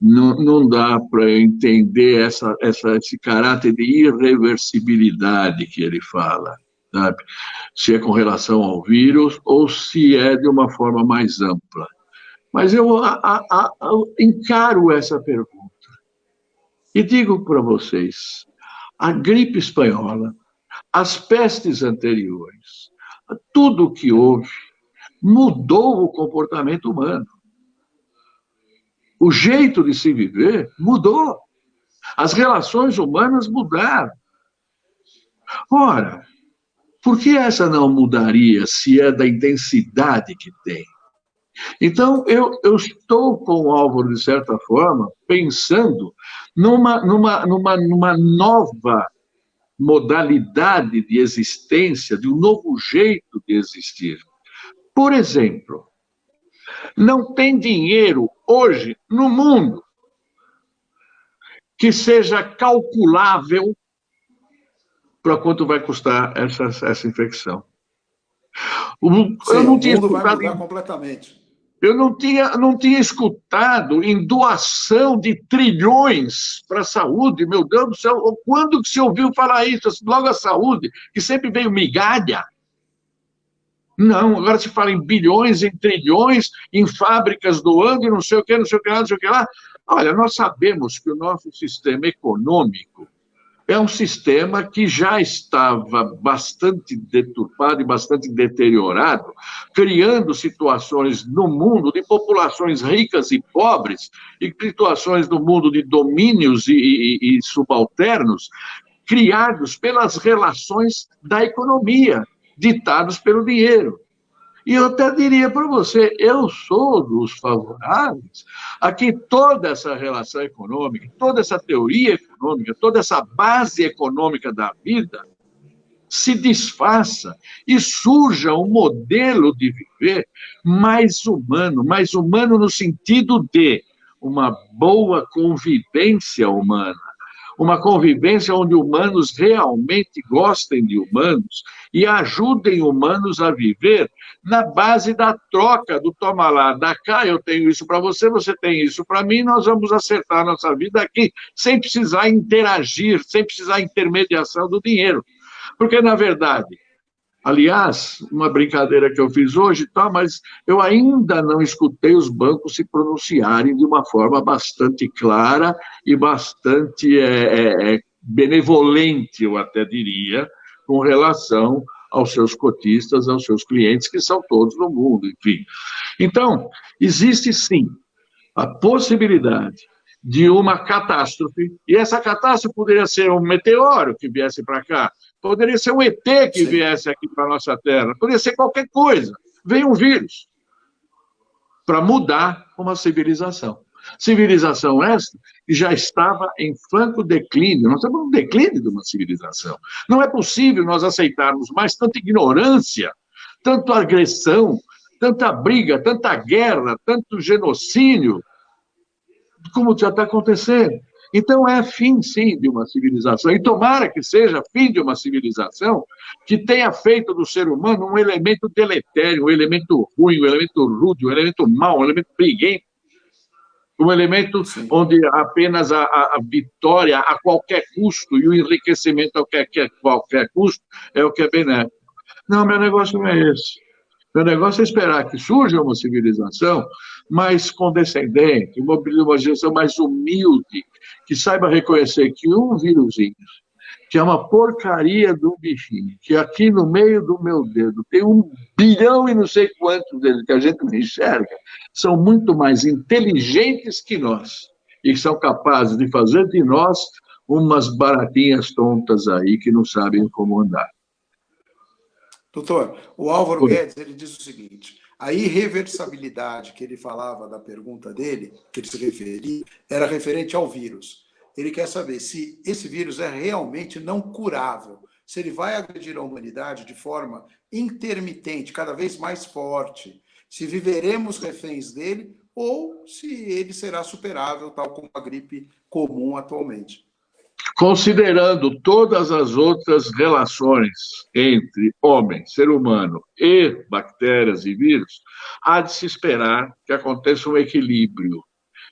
B: não dá para entender esse caráter de irreversibilidade que ele fala, sabe? Se é com relação ao vírus ou se é de uma forma mais ampla. Mas eu encaro essa pergunta e digo para vocês, a gripe espanhola, as pestes anteriores, tudo o que houve, mudou o comportamento humano. O jeito de se viver mudou. As relações humanas mudaram. Ora, por que essa não mudaria se é da intensidade que tem? Então, eu estou com o Álvaro, de certa forma, pensando numa nova modalidade de existência, de um novo jeito de existir. Por exemplo, não tem dinheiro hoje no mundo que seja calculável para quanto vai custar essa infecção.
A: Sim, o mundo vai mudar completamente.
B: Eu não tinha escutado em doação de trilhões para a saúde, meu Deus do céu. Quando que se ouviu falar isso? Logo a saúde, que sempre veio migalha. Não, agora se fala em bilhões, em trilhões, em fábricas doando e não sei o que, não sei o que lá, não sei o que lá. Olha, nós sabemos que o nosso sistema econômico é um sistema que já estava bastante deturpado e bastante deteriorado, criando situações no mundo de populações ricas e pobres, e situações no mundo de domínios e subalternos, criados pelas relações da economia, ditados pelo dinheiro. E eu até diria para você, eu sou dos favoráveis a que toda essa relação econômica, toda essa teoria econômica, toda essa base econômica da vida se desfaça e surja um modelo de viver mais humano no sentido de uma boa convivência humana, uma convivência onde humanos realmente gostem de humanos e ajudem humanos a viver na base da troca, do toma lá, dá cá, eu tenho isso para você, você tem isso para mim, nós vamos acertar a nossa vida aqui, sem precisar interagir, sem precisar intermediação do dinheiro. Porque, na verdade, aliás, uma brincadeira que eu fiz hoje, tá, mas eu ainda não escutei os bancos se pronunciarem de uma forma bastante clara e bastante benevolente, eu até diria, com relação aos seus cotistas, aos seus clientes, que são todos no mundo, enfim. Então, existe sim a possibilidade de uma catástrofe, e essa catástrofe poderia ser um meteoro que viesse para cá, poderia ser um ET que viesse aqui para a nossa Terra, poderia ser qualquer coisa. Vem um vírus para mudar uma civilização. Civilização esta que já estava em franco declínio. Nós estamos no declínio de uma civilização. Não é possível nós aceitarmos mais tanta ignorância, tanta agressão, tanta briga, tanta guerra, tanto genocídio, como já está acontecendo. Então, é fim, sim, de uma civilização. E tomara que seja fim de uma civilização que tenha feito do ser humano um elemento deletério, um elemento ruim, um elemento rude, um elemento mau, um elemento briguento, um elemento sim, onde apenas a vitória a qualquer custo e o enriquecimento a qualquer custo é o que é benéfico. Não, meu negócio não é esse. Meu negócio é esperar que surja uma civilização mais condescendente, uma civilização mais humilde, que saiba reconhecer que um vírusinho, que é uma porcaria do bichinho, que aqui no meio do meu dedo tem 1 bilhão e não sei quantos deles que a gente não enxerga, são muito mais inteligentes que nós e são capazes de fazer de nós umas baratinhas tontas aí que não sabem como andar.
A: Doutor, o Álvaro Guedes, ele diz o seguinte: a irreversibilidade que ele falava da pergunta dele, que ele se referia, era referente ao vírus. Ele quer saber se esse vírus é realmente não curável, se ele vai agredir a humanidade de forma intermitente, cada vez mais forte, se viveremos reféns dele ou se ele será superável, tal como a gripe comum atualmente.
B: Considerando todas as outras relações entre homem, ser humano e bactérias e vírus, há de se esperar que aconteça um equilíbrio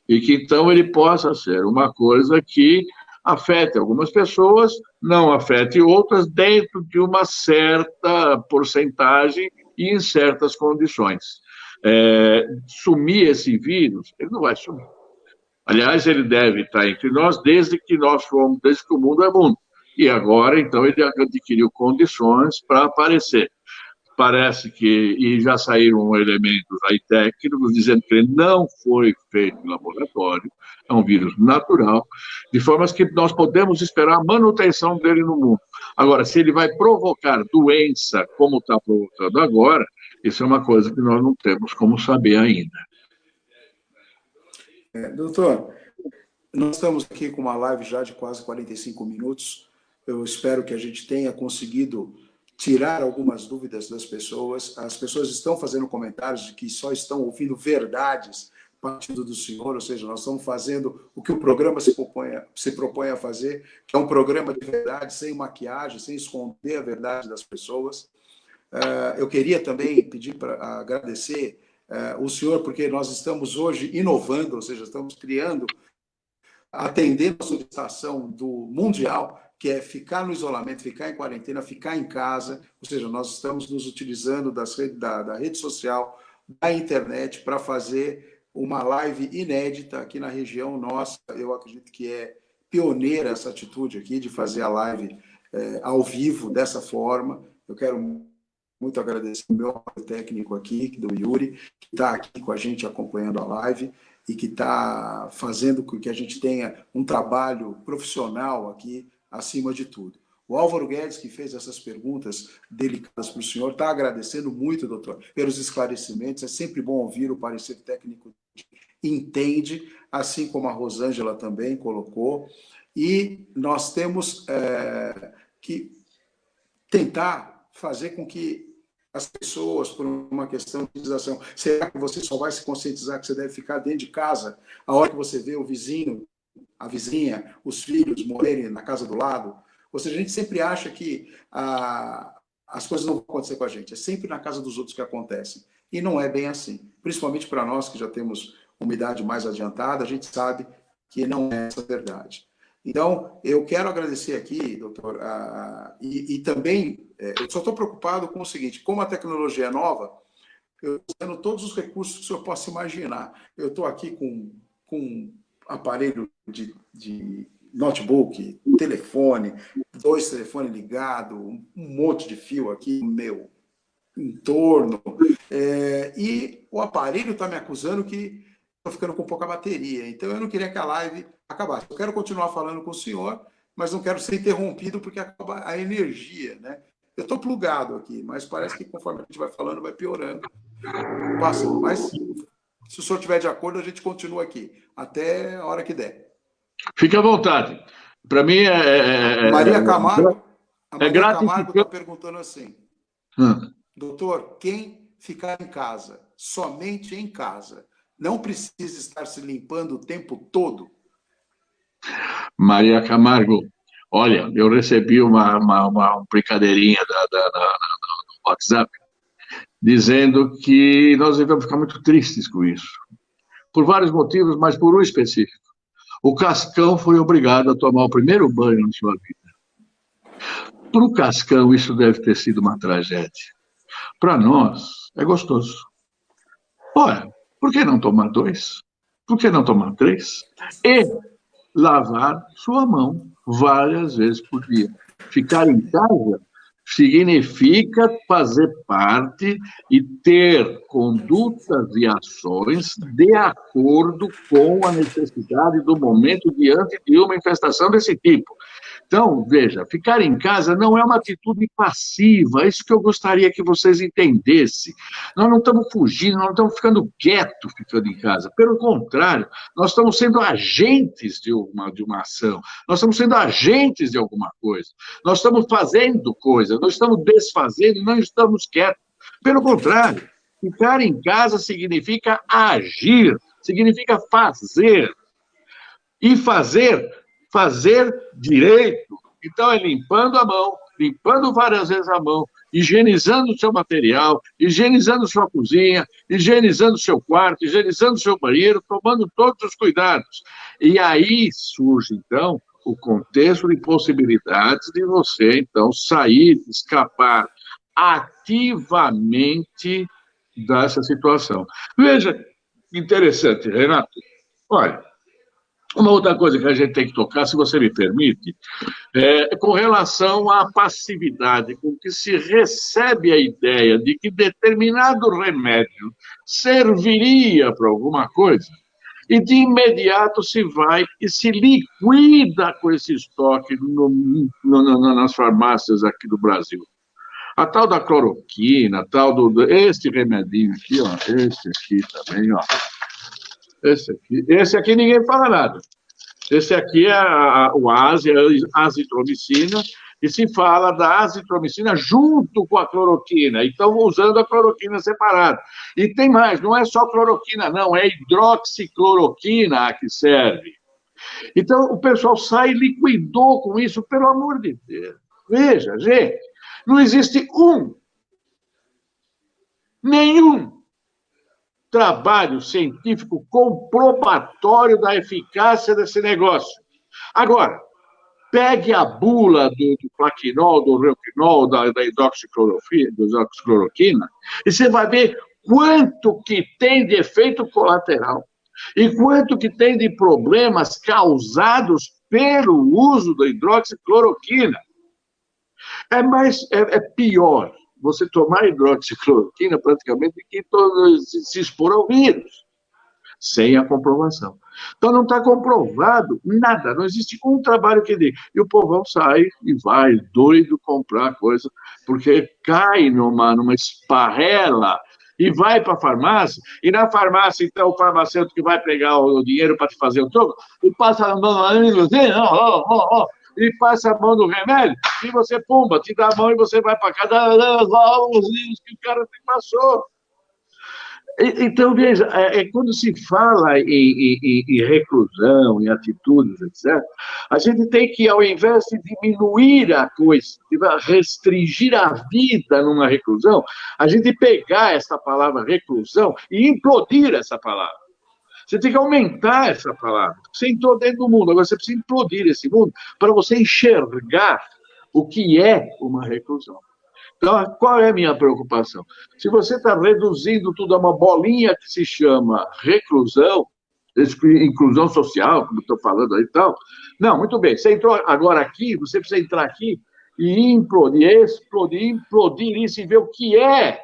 B: e que então ele possa ser uma coisa que afete algumas pessoas, não afete outras, dentro de uma certa porcentagem e em certas condições. Sumir esse vírus, ele não vai sumir. Aliás, ele deve estar entre nós desde que nós fomos, desde que o mundo é mundo. E agora, então, ele adquiriu condições para aparecer. Parece que, e já saíram elementos aí técnicos dizendo que ele não foi feito em laboratório, é um vírus natural, de formas que nós podemos esperar a manutenção dele no mundo. Agora, se ele vai provocar doença, como está provocando agora, isso é uma coisa que nós não temos como saber ainda.
A: Doutor, nós estamos aqui com uma live já de quase 45 minutos. Eu espero que a gente tenha conseguido tirar algumas dúvidas das pessoas. As pessoas estão fazendo comentários de que só estão ouvindo verdades partindo do senhor, ou seja, nós estamos fazendo o que o programa se propõe a fazer, que é um programa de verdade, sem maquiagem, sem esconder a verdade das pessoas. Eu queria também pedir para agradecer o senhor, porque nós estamos hoje inovando, ou seja, estamos criando, atendendo a solicitação do mundial, que é ficar no isolamento, ficar em quarentena, ficar em casa, ou seja, nós estamos nos utilizando da rede social, da internet, para fazer uma live inédita aqui na região nossa. Eu acredito que é pioneira essa atitude aqui de fazer a live ao vivo dessa forma. Eu quero muito agradecer o meu apoio técnico aqui, do Yuri, que está aqui com a gente acompanhando a live e que está fazendo com que a gente tenha um trabalho profissional aqui, acima de tudo. O Álvaro Guedes, que fez essas perguntas delicadas para o senhor, está agradecendo muito, doutor, pelos esclarecimentos. É sempre bom ouvir o parecer técnico que entende, assim como a Rosângela também colocou. E nós temos que tentar fazer com que as pessoas, por uma questão de conscientização, será que você só vai se conscientizar que você deve ficar dentro de casa a hora que você vê o vizinho, a vizinha, os filhos morrerem na casa do lado? Ou seja, a gente sempre acha que as coisas não vão acontecer com a gente. É sempre na casa dos outros que acontecem. E não é bem assim. Principalmente para nós que já temos uma idade mais adiantada, a gente sabe que não é essa a verdade. Então, eu quero agradecer aqui, doutor, e também, eu só estou preocupado com o seguinte: como a tecnologia é nova, eu estou usando todos os recursos que o senhor possa imaginar. Eu estou aqui com aparelho de notebook, telefone, 2 telefones ligados, um monte de fio aqui no meu entorno, e o aparelho está me acusando que estou ficando com pouca bateria. Então, eu não queria que a live acabasse. Eu quero continuar falando com o senhor, mas não quero ser interrompido porque acaba a energia, né? Eu estou plugado aqui, mas parece que conforme a gente vai falando, vai piorando. Passa, mas se o senhor estiver de acordo, a gente continua aqui, até a hora que der.
B: Fique à vontade. Para mim
A: Maria Camargo, a
B: é
A: Maria Camargo está
B: gratificante.
A: perguntando assim:
B: Hum.
A: doutor, quem ficar em casa, somente em casa, não precisa estar se limpando o tempo todo?
B: Maria Camargo, olha, eu recebi uma brincadeirinha no WhatsApp dizendo que nós devemos ficar muito tristes com isso, por vários motivos, mas por um específico. O Cascão foi obrigado a tomar o primeiro banho na sua vida. Para o Cascão, isso deve ter sido uma tragédia. Para nós, é gostoso. Ora, por que não tomar 2? Por que não tomar 3? E lavar sua mão várias vezes por dia. Ficar em casa significa fazer parte e ter condutas e ações de acordo com a necessidade do momento diante de uma infestação desse tipo. Então, veja, ficar em casa não é uma atitude passiva, é isso que eu gostaria que vocês entendessem. Nós não estamos fugindo, nós não estamos ficando quietos ficando em casa. Pelo contrário, nós estamos sendo agentes de uma ação, nós estamos sendo agentes de alguma coisa, nós estamos fazendo coisas, nós estamos desfazendo, não estamos quietos. Pelo contrário, ficar em casa significa agir, significa fazer. E fazer direito. Então, é limpando a mão, limpando várias vezes a mão, higienizando o seu material, higienizando sua cozinha, higienizando seu quarto, higienizando seu banheiro, tomando todos os cuidados. E aí surge, então, o contexto de possibilidades de você, então, sair, escapar ativamente dessa situação. Veja, interessante, Renato. Olha, uma outra coisa que a gente tem que tocar, se você me permite, é com relação à passividade com que se recebe a ideia de que determinado remédio serviria para alguma coisa, e de imediato se vai e se liquida com esse estoque nas farmácias aqui do Brasil. A tal da cloroquina, a tal este remedinho aqui, ó, esse aqui também, ó. Esse aqui ninguém fala nada. Esse aqui é o azitromicina, e se fala da azitromicina junto com a cloroquina. Então, usando a cloroquina separada. E tem mais, não é só cloroquina, não, é hidroxicloroquina a que serve. Então, o pessoal sai e liquidou com isso, pelo amor de Deus. Veja, gente, não existe nenhum trabalho científico comprobatório da eficácia desse negócio. Agora, pegue a bula do plaquinol, do reuquinol, da hidroxicloroquina, e você vai ver quanto que tem de efeito colateral e quanto que tem de problemas causados pelo uso da hidroxicloroquina. É pior você tomar hidroxicloroquina praticamente que se expor ao vírus, sem a comprovação. Então, não está comprovado nada, não existe um trabalho que diga. E o povão sai e vai doido comprar coisa, porque cai numa esparrela e vai para a farmácia, e na farmácia, então, o farmacêutico que vai pegar o dinheiro para te fazer o troco, e passa a mão e passa a mão no remédio, e você, pumba, te dá a mão e você vai para casa, os livros que o cara te passou. Então, veja, quando se fala em reclusão, em atitudes, etc., a gente tem que, ao invés de diminuir a coisa, de restringir a vida numa reclusão, a gente pegar essa palavra reclusão e implodir essa palavra. Você tem que aumentar essa palavra. Você entrou dentro do mundo, agora você precisa implodir esse mundo para você enxergar o que é uma reclusão. Então, qual é a minha preocupação? Se você está reduzindo tudo a uma bolinha que se chama reclusão, inclusão social, como estou falando aí e tal, não, muito bem, você entrou agora aqui, você precisa entrar aqui e implodir isso e ver o que é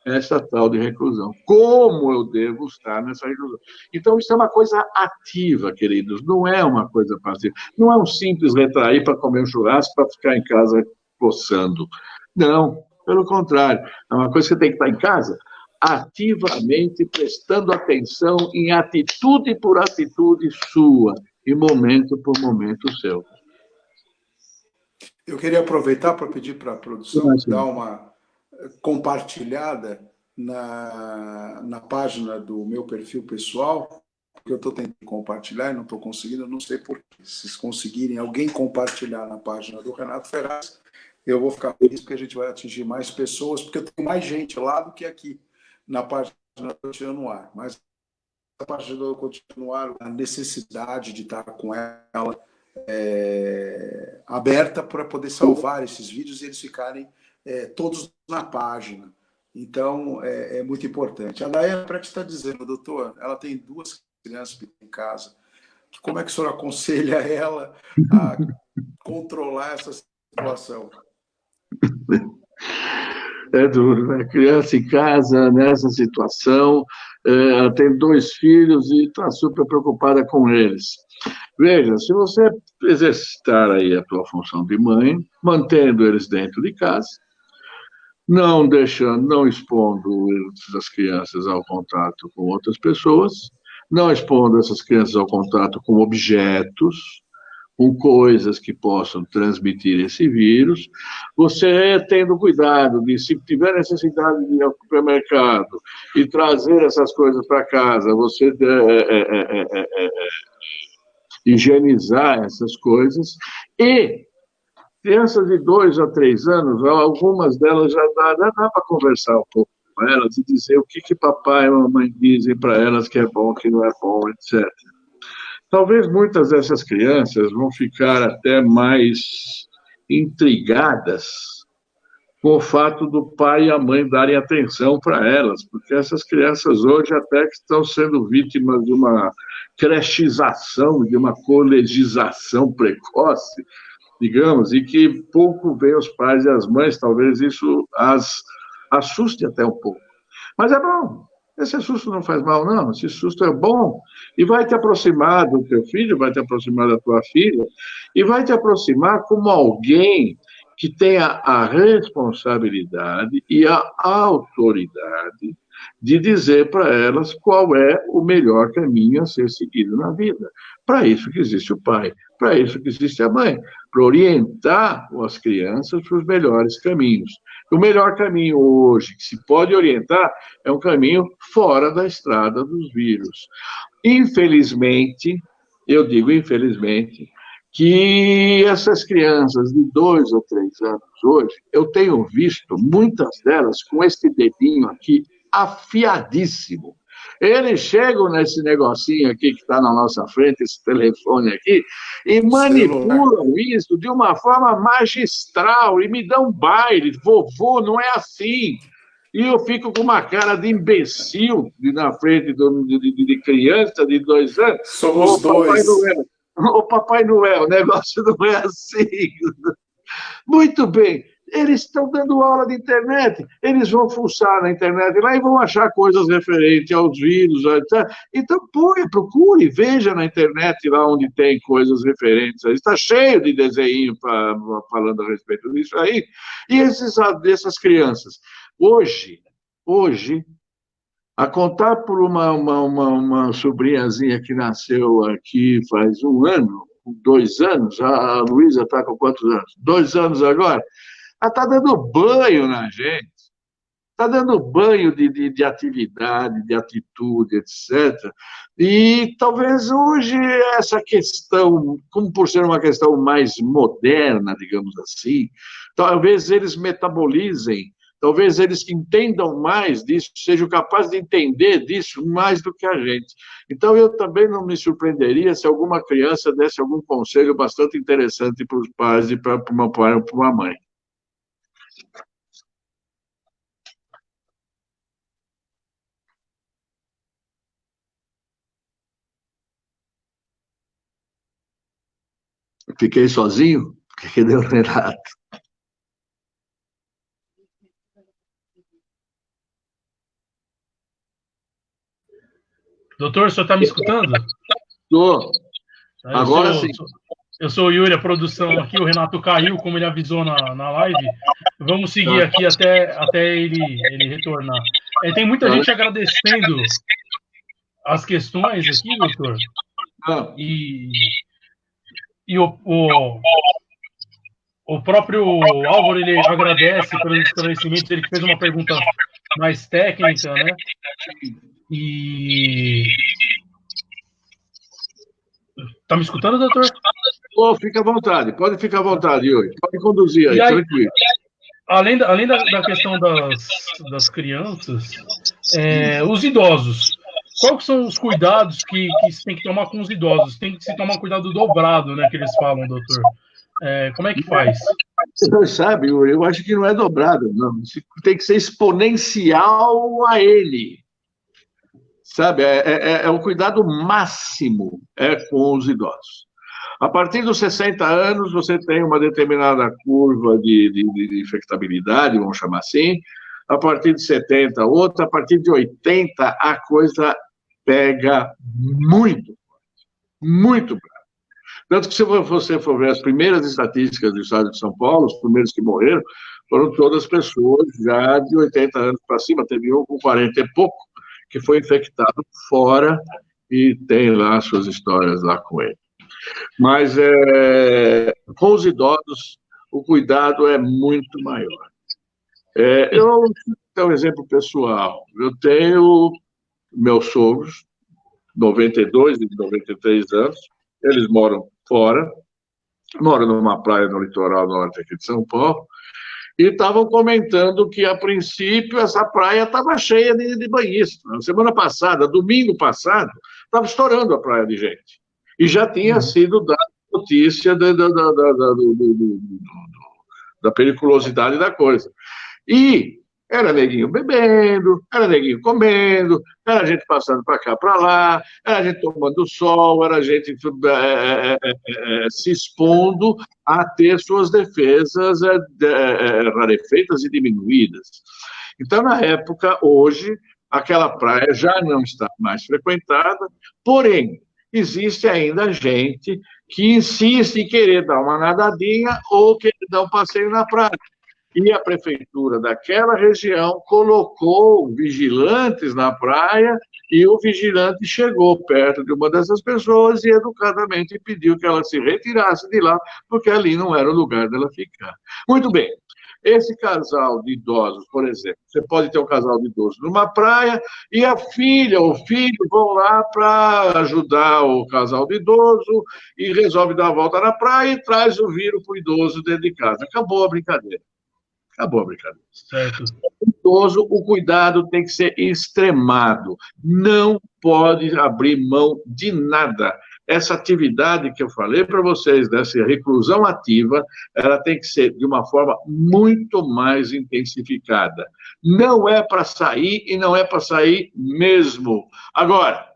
B: essa tal de reclusão. Como eu devo estar nessa reclusão? Então, isso é uma coisa ativa, queridos, não é uma coisa passiva. Não é um simples retrair para comer um churrasco, para ficar em casa coçando. Não, pelo contrário. É uma coisa que você tem que estar em casa ativamente prestando atenção em atitude por atitude sua e momento por momento seu.
A: Eu queria aproveitar para pedir para a produção dar uma compartilhada na página do meu perfil pessoal, porque eu estou tentando compartilhar e não estou conseguindo, não sei por quê. Se conseguirem alguém compartilhar na página do Renato Ferraz, eu vou ficar feliz porque a gente vai atingir mais pessoas, porque eu tenho mais gente lá do que aqui na página do Cotidiano no Ar. Mas a página do Cotidiano no Ar, a necessidade de estar com ela aberta para poder salvar esses vídeos e eles ficarem todos na página. Então, é muito importante. A Daiane Prete está dizendo, doutor, ela tem 2 crianças em casa. Como é que o senhor aconselha ela a controlar essa situação?
B: É duro, né? Criança em casa, nessa situação, tem 2 filhos e está super preocupada com eles. Veja, se você exercitar aí a tua função de mãe, mantendo eles dentro de casa, não deixando, não expondo essas crianças ao contato com outras pessoas, não expondo essas crianças ao contato com objetos, com coisas que possam transmitir esse vírus, você tendo cuidado de, se tiver necessidade de ir ao supermercado e trazer essas coisas para casa, você higienizar essas coisas, e crianças de 2 a 3 anos, algumas delas já dá para conversar um pouco com elas e dizer o que papai e mamãe dizem para elas que é bom, que não é bom, etc. Talvez muitas dessas crianças vão ficar até mais intrigadas com o fato do pai e a mãe darem atenção para elas, porque essas crianças hoje até que estão sendo vítimas de uma crechização, de uma colegização precoce, digamos, e que pouco vê os pais e as mães, talvez isso as assuste até um pouco. Mas é bom. Esse susto não faz mal, não. Esse susto é bom e vai te aproximar do teu filho, vai te aproximar da tua filha e vai te aproximar como alguém que tenha a responsabilidade e a autoridade de dizer para elas qual é o melhor caminho a ser seguido na vida. Para isso que existe o pai, para isso que existe a mãe, para orientar as crianças para os melhores caminhos. O melhor caminho hoje que se pode orientar é um caminho fora da estrada dos vírus. Infelizmente, eu digo infelizmente, que essas crianças de 2 ou 3 anos hoje, eu tenho visto muitas delas com esse dedinho aqui afiadíssimo. Eles chegam nesse negocinho aqui que está na nossa frente, esse telefone aqui, e manipulam isso de uma forma magistral e me dão baile. Vovô, não é assim. E eu fico com uma cara de imbecil na frente de criança de 2 anos.
A: Somos dois.
B: Ô, Papai Noel, o negócio não é assim. Muito bem. Eles estão dando aula de internet, eles vão fuçar na internet lá e vão achar coisas referentes aos vírus, etc. Então, procure, veja na internet lá onde tem coisas referentes. Está cheio de desenho falando a respeito disso aí. E essas crianças, hoje, a contar por uma sobrinhazinha que nasceu aqui faz 1 ano, 2 anos, a Luísa está com quantos anos? 2 anos agora. Ela está dando banho na gente, está dando banho de atividade, de atitude, etc. E talvez hoje essa questão, como por ser uma questão mais moderna, digamos assim, talvez eles metabolizem, talvez eles entendam mais disso, sejam capazes de entender disso mais do que a gente. Então, eu também não me surpreenderia se alguma criança desse algum conselho bastante interessante para os pais e para uma pai ou para uma mãe. Fiquei sozinho? Que deu Renato?
C: Doutor, o senhor está me escutando?
B: Estou. Agora sim.
C: Eu sou o Yuri, a produção aqui, o Renato caiu, como ele avisou na live. Vamos seguir aqui até ele retornar. Tem muita gente agradecendo as questões aqui, doutor. E o próprio Álvaro, ele agradece pelos esclarecimentos, ele fez uma pergunta mais técnica, né? Tá me escutando, doutor?
B: Fica à vontade, pode ficar à vontade, Yuri. Pode conduzir aí, tranquilo.
C: Além da questão das crianças, os idosos, quais são os cuidados que se tem que tomar com os idosos? Tem que se tomar cuidado dobrado, né, que eles falam, doutor. Como é que faz?
B: Você sabe, Yuri, eu acho que não é dobrado, não. Tem que ser exponencial a ele. Sabe, é um cuidado máximo com os idosos. A partir dos 60 anos, você tem uma determinada curva de infectabilidade, vamos chamar assim. A partir de 70, outra. A partir de 80, a coisa pega muito forte, muito bravo. Tanto que, se você for ver as primeiras estatísticas do estado de São Paulo, os primeiros que morreram, foram todas pessoas já de 80 anos para cima. Teve um com 40 e pouco, que foi infectado fora e tem lá suas histórias lá com ele. Mas com os idosos, o cuidado é muito maior. Eu tenho um exemplo pessoal. Eu tenho meus sogros, 92 e 93 anos, eles moram fora, moram numa praia no litoral norte aqui de São Paulo, e estavam comentando que, a princípio, essa praia estava cheia de banhistas. Na semana passada, domingo passado, estava estourando a praia de gente. E já tinha sido dada notícia da periculosidade da coisa. E era neguinho bebendo, era neguinho comendo, era gente passando para cá, para lá, era gente tomando sol, era gente se expondo a ter suas defesas rarefeitas e diminuídas. Então, na época, hoje, aquela praia já não está mais frequentada, porém, existe ainda gente que insiste em querer dar uma nadadinha ou querer dar um passeio na praia. E a prefeitura daquela região colocou vigilantes na praia e o vigilante chegou perto de uma dessas pessoas e educadamente pediu que ela se retirasse de lá, porque ali não era o lugar dela ficar. Muito bem. Esse casal de idosos, por exemplo, você pode ter um casal de idosos numa praia e a filha ou o filho vão lá para ajudar o casal de idoso e resolve dar a volta na praia e traz o vírus para o idoso dentro de casa. Acabou a brincadeira. Acabou a brincadeira.
C: Certo.
B: O idoso, o cuidado tem que ser extremado. Não pode abrir mão de nada. Essa atividade que eu falei para vocês, dessa reclusão ativa, ela tem que ser de uma forma muito mais intensificada. Não é para sair e não é para sair mesmo. Agora,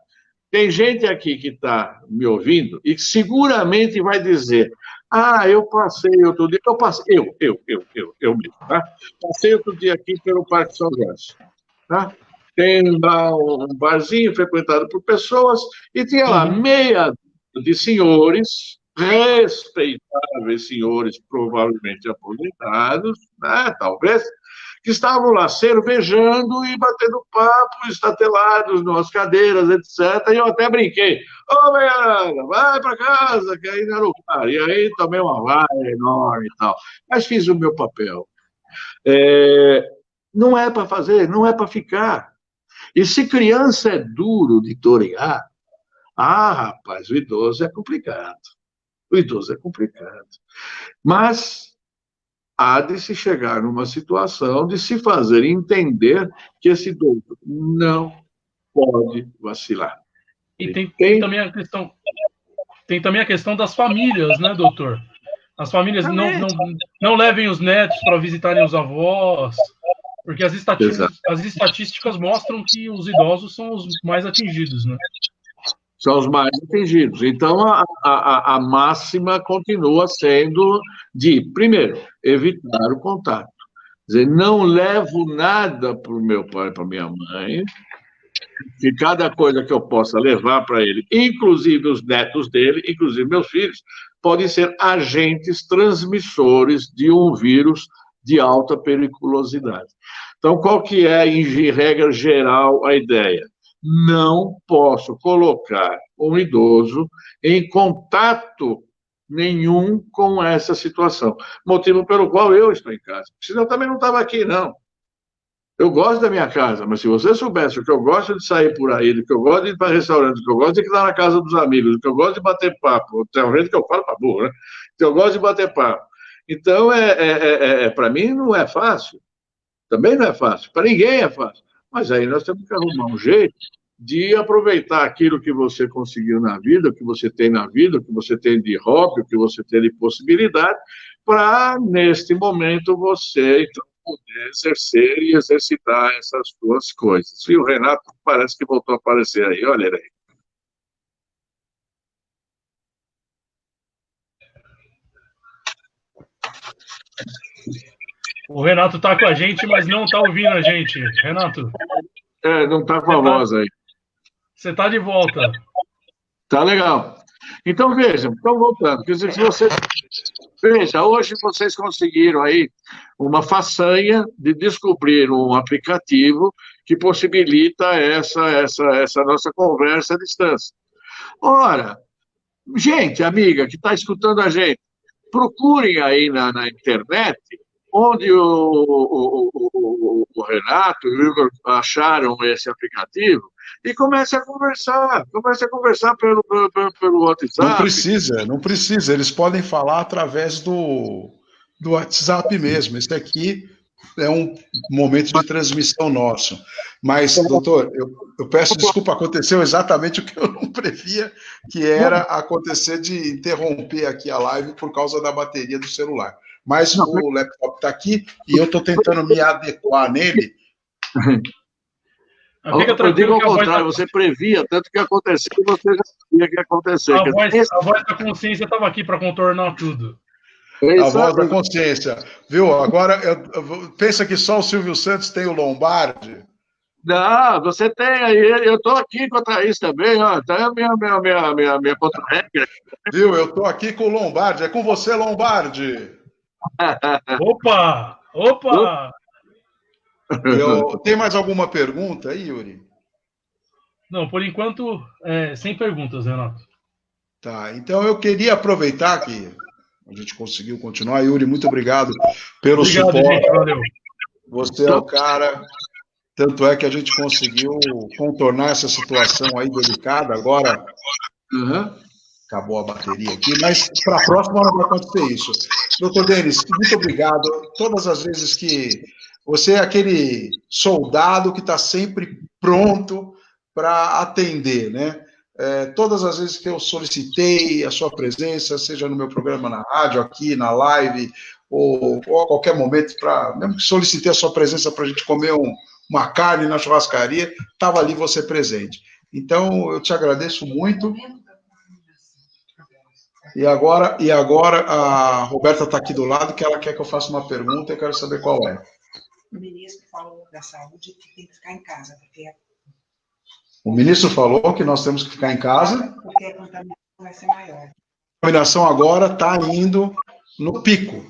B: tem gente aqui que está me ouvindo e seguramente vai dizer: eu passei outro dia, eu mesmo, tá? Passei outro dia aqui pelo Parque São Jorge, tá? Tem lá um barzinho frequentado por pessoas e tinha lá meia de senhores, respeitáveis senhores, provavelmente aposentados, né, talvez, que estavam lá cervejando e batendo papo, estatelados nas cadeiras, etc. E eu até brinquei: ô, Baiana, vai para casa, que ainda não vai. E aí tomei uma vaia enorme e tal. Mas fiz o meu papel. Não é para fazer, não é para ficar. E se criança é duro de torear, rapaz, o idoso é complicado. O idoso é complicado. Mas há de se chegar numa situação de se fazer entender que esse idoso não pode vacilar.
C: E tem também a questão das famílias, né, doutor? As famílias não levem os netos para visitarem os avós, porque as estatísticas mostram que os idosos são os mais atingidos, né?
B: São os mais atingidos. Então, a máxima continua sendo de, primeiro, evitar o contato. Quer dizer, não levo nada para o meu pai e para a minha mãe, que cada coisa que eu possa levar para ele, inclusive os netos dele, inclusive meus filhos, podem ser agentes transmissores de um vírus de alta periculosidade. Então, qual que é, em regra geral, a ideia? Não posso colocar um idoso em contato nenhum com essa situação. Motivo pelo qual eu estou em casa. Senão eu também não estava aqui, não. Eu gosto da minha casa, mas se você soubesse o que eu gosto de sair por aí, do que eu gosto de ir para restaurante, do que eu gosto de estar na casa dos amigos, do que eu gosto de bater papo, tem um jeito que eu falo para burro, né? Que eu gosto de bater papo. Então, para mim, não é fácil. Também não é fácil. Para ninguém é fácil. Mas aí nós temos que arrumar um jeito de aproveitar aquilo que você conseguiu na vida, o que você tem na vida, o que você tem de hobby, o que você tem de possibilidade, para, neste momento, você então, poder exercer e exercitar essas duas coisas. E o Renato parece que voltou a aparecer aí. Olha ele aí.
C: O Renato está com a gente, mas não está ouvindo a gente. Renato.
B: Não está com a voz aí.
C: Você está de volta.
B: Tá legal. Então, vejam, então voltando. Quer dizer, veja, hoje vocês conseguiram aí uma façanha de descobrir um aplicativo que possibilita essa nossa conversa à distância. Ora, gente, amiga, que está escutando a gente, procurem aí na internet onde o Renato e o Igor acharam esse aplicativo e comece a conversar pelo WhatsApp.
A: Não precisa, eles podem falar através do WhatsApp mesmo. Esse aqui é um momento de transmissão nosso. Mas, doutor, eu peço desculpa, aconteceu exatamente o que eu não previa, que era acontecer de interromper aqui a live por causa da bateria do celular. Mas o laptop está aqui e eu estou tentando me adequar nele.
B: Eu digo ao contrário, você previa tanto que aconteceu que você já sabia que ia acontecer.
C: A voz da consciência estava aqui para contornar tudo.
A: A voz da consciência. Viu? Agora, pensa que só o Silvio Santos tem o Lombardi?
B: Não, você tem aí, eu estou aqui contra isso também, ó, tá a minha contra-regra.
A: Viu? Eu estou aqui com o Lombardi, é com você, Lombardi.
C: Opa!
A: Tem mais alguma pergunta aí, Yuri?
C: Não, por enquanto, sem perguntas, Renato.
A: Tá, então eu queria aproveitar que a gente conseguiu continuar. Yuri, muito obrigado pelo suporte.
C: Gente, valeu.
A: Você é o cara. Tanto é que a gente conseguiu contornar essa situação aí delicada. Agora acabou a bateria aqui, mas para a próxima não vai acontecer isso. Doutor Denis, muito obrigado. Todas as vezes que Você é aquele soldado que está sempre pronto para atender, né? Todas as vezes que eu solicitei a sua presença, seja no meu programa na rádio, aqui na live, ou a qualquer momento, mesmo que solicitei a sua presença para a gente comer uma carne na churrascaria, estava ali você presente. Então, eu te agradeço muito. E agora a Roberta está aqui do lado, que ela quer que eu faça uma pergunta, eu quero saber qual é.
D: O ministro falou da saúde que tem que ficar em casa, porque
A: o ministro falou que nós temos que ficar em casa.
D: Porque a contaminação vai ser maior.
A: A contaminação agora está indo no pico.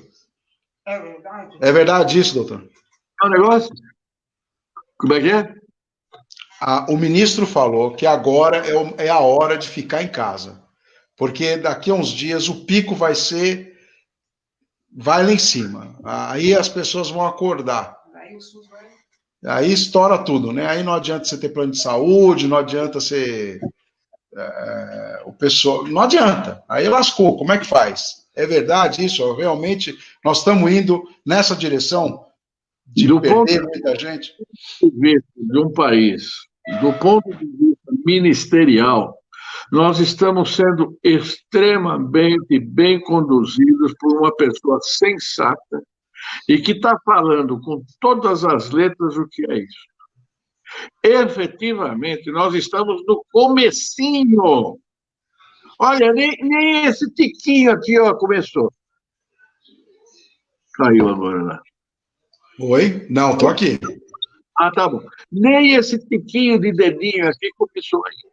D: É verdade?
A: É verdade isso, doutor?
B: É um negócio? Como é que é?
A: O ministro falou que agora é a hora de ficar em casa. Porque daqui a uns dias o pico vai lá em cima. Aí as pessoas vão acordar.
D: Aí o SUS vai...
A: Aí estoura tudo, né? Aí não adianta você ter plano de saúde, não adianta você... o pessoal... Não adianta. Aí lascou. Como é que faz? É verdade isso? Realmente nós estamos indo nessa direção de perder muita gente?
B: De um país, do ponto de vista ministerial, nós estamos sendo extremamente bem conduzidos por uma pessoa sensata e que está falando com todas as letras o que é isso. Efetivamente, nós estamos no comecinho. Olha, nem esse tiquinho aqui, ó, começou. Caiu agora lá.
A: Oi? Não, estou aqui.
B: Ah, tá bom. Nem esse tiquinho de dedinho aqui começou ainda.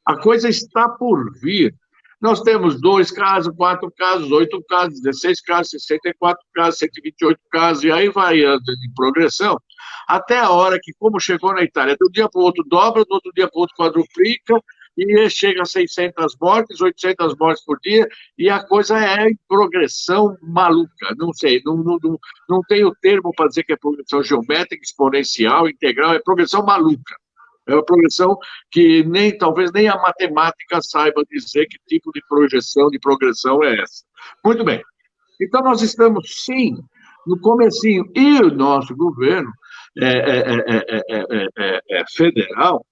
B: A coisa está por vir. Nós temos 2 casos, 4 casos, 8 casos, 16 casos, 64 casos, 128 casos, e aí vai em progressão, até a hora que, como chegou na Itália, de um dia para o outro dobra, do outro dia para o outro quadruplica, e chega a 600 mortes, 800 mortes por dia, e a coisa é em progressão maluca. Não sei, não tem o termo para dizer que é progressão geométrica, exponencial, integral, é progressão maluca. É uma progressão que talvez nem a matemática saiba dizer que tipo de projeção, de progressão é essa. Muito bem. Então, nós estamos, sim, no comecinho. E o nosso governo federal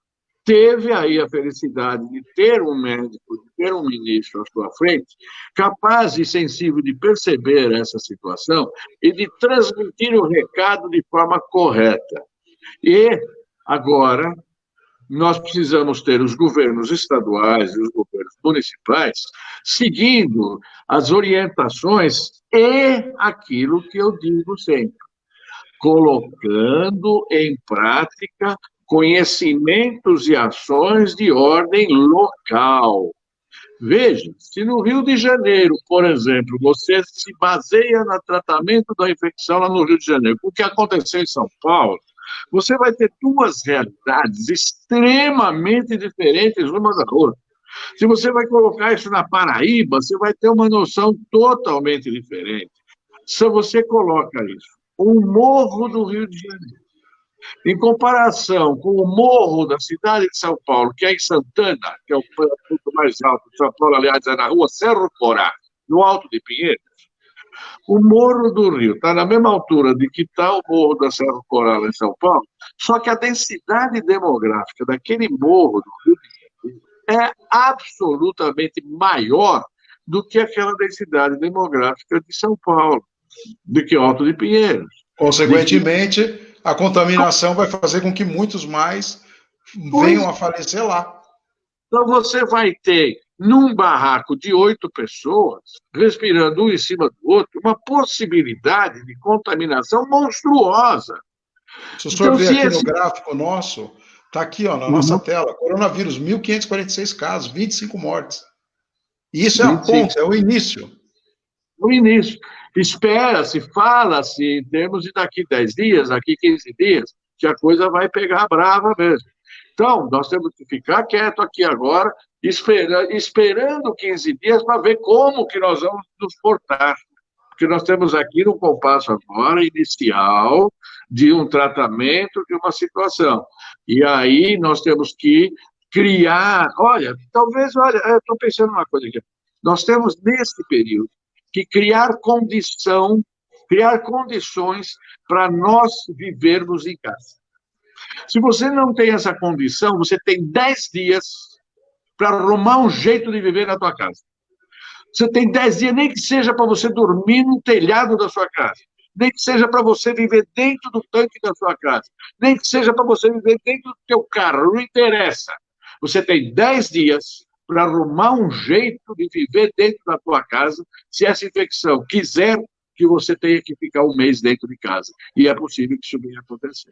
B: teve aí a felicidade de ter um médico, de ter um ministro à sua frente, capaz e sensível de perceber essa situação e de transmitir o recado de forma correta. E, agora, nós precisamos ter os governos estaduais e os governos municipais seguindo as orientações e aquilo que eu digo sempre, colocando em prática conhecimentos e ações de ordem local. Veja, se no Rio de Janeiro, por exemplo, você se baseia no tratamento da infecção lá no Rio de Janeiro, o que aconteceu em São Paulo, você vai ter 2 realidades extremamente diferentes uma da outra. Se você vai colocar isso na Paraíba, você vai ter uma noção totalmente diferente. Se você coloca isso, o morro do Rio de Janeiro, em comparação com o morro da cidade de São Paulo, que é em Santana, que é o ponto mais alto de São Paulo, aliás, é na rua Cerro Corá, no Alto de Pinheiros, o Morro do Rio está na mesma altura de que está o Morro da Serra Coral em São Paulo, só que a densidade demográfica daquele morro do Rio de Janeiro é absolutamente maior do que aquela densidade demográfica de São Paulo, do que Alto de Pinheiros.
A: Consequentemente, a contaminação vai fazer com que muitos mais venham a falecer lá.
B: Então, você vai ter, num barraco de 8 pessoas, respirando um em cima do outro, uma possibilidade de contaminação monstruosa.
A: Se o senhor ver aqui no gráfico nosso, está aqui ó, na nossa tela, coronavírus, 1.546 casos, 25 mortes. E isso é a ponta, é o início.
B: O início. Espera-se, fala-se, em termos de daqui 10 dias, daqui 15 dias, que a coisa vai pegar brava mesmo. Então, nós temos que ficar quieto aqui agora, esperando 15 dias para ver como que nós vamos nos portar. Porque nós temos aqui no compasso agora inicial de um tratamento de uma situação. E aí nós temos que criar... Olha, eu estou pensando uma coisa aqui. Nós temos, nesse período, que criar condição criar condições para nós vivermos em casa. Se você não tem essa condição, você tem 10 dias para arrumar um jeito de viver na tua casa. Você tem 10 dias, nem que seja para você dormir no telhado da sua casa, nem que seja para você viver dentro do tanque da sua casa, nem que seja para você viver dentro do teu carro, não interessa. Você tem 10 dias para arrumar um jeito de viver dentro da tua casa, se essa infecção quiser que você tenha que ficar um mês dentro de casa. E é possível que isso venha acontecer.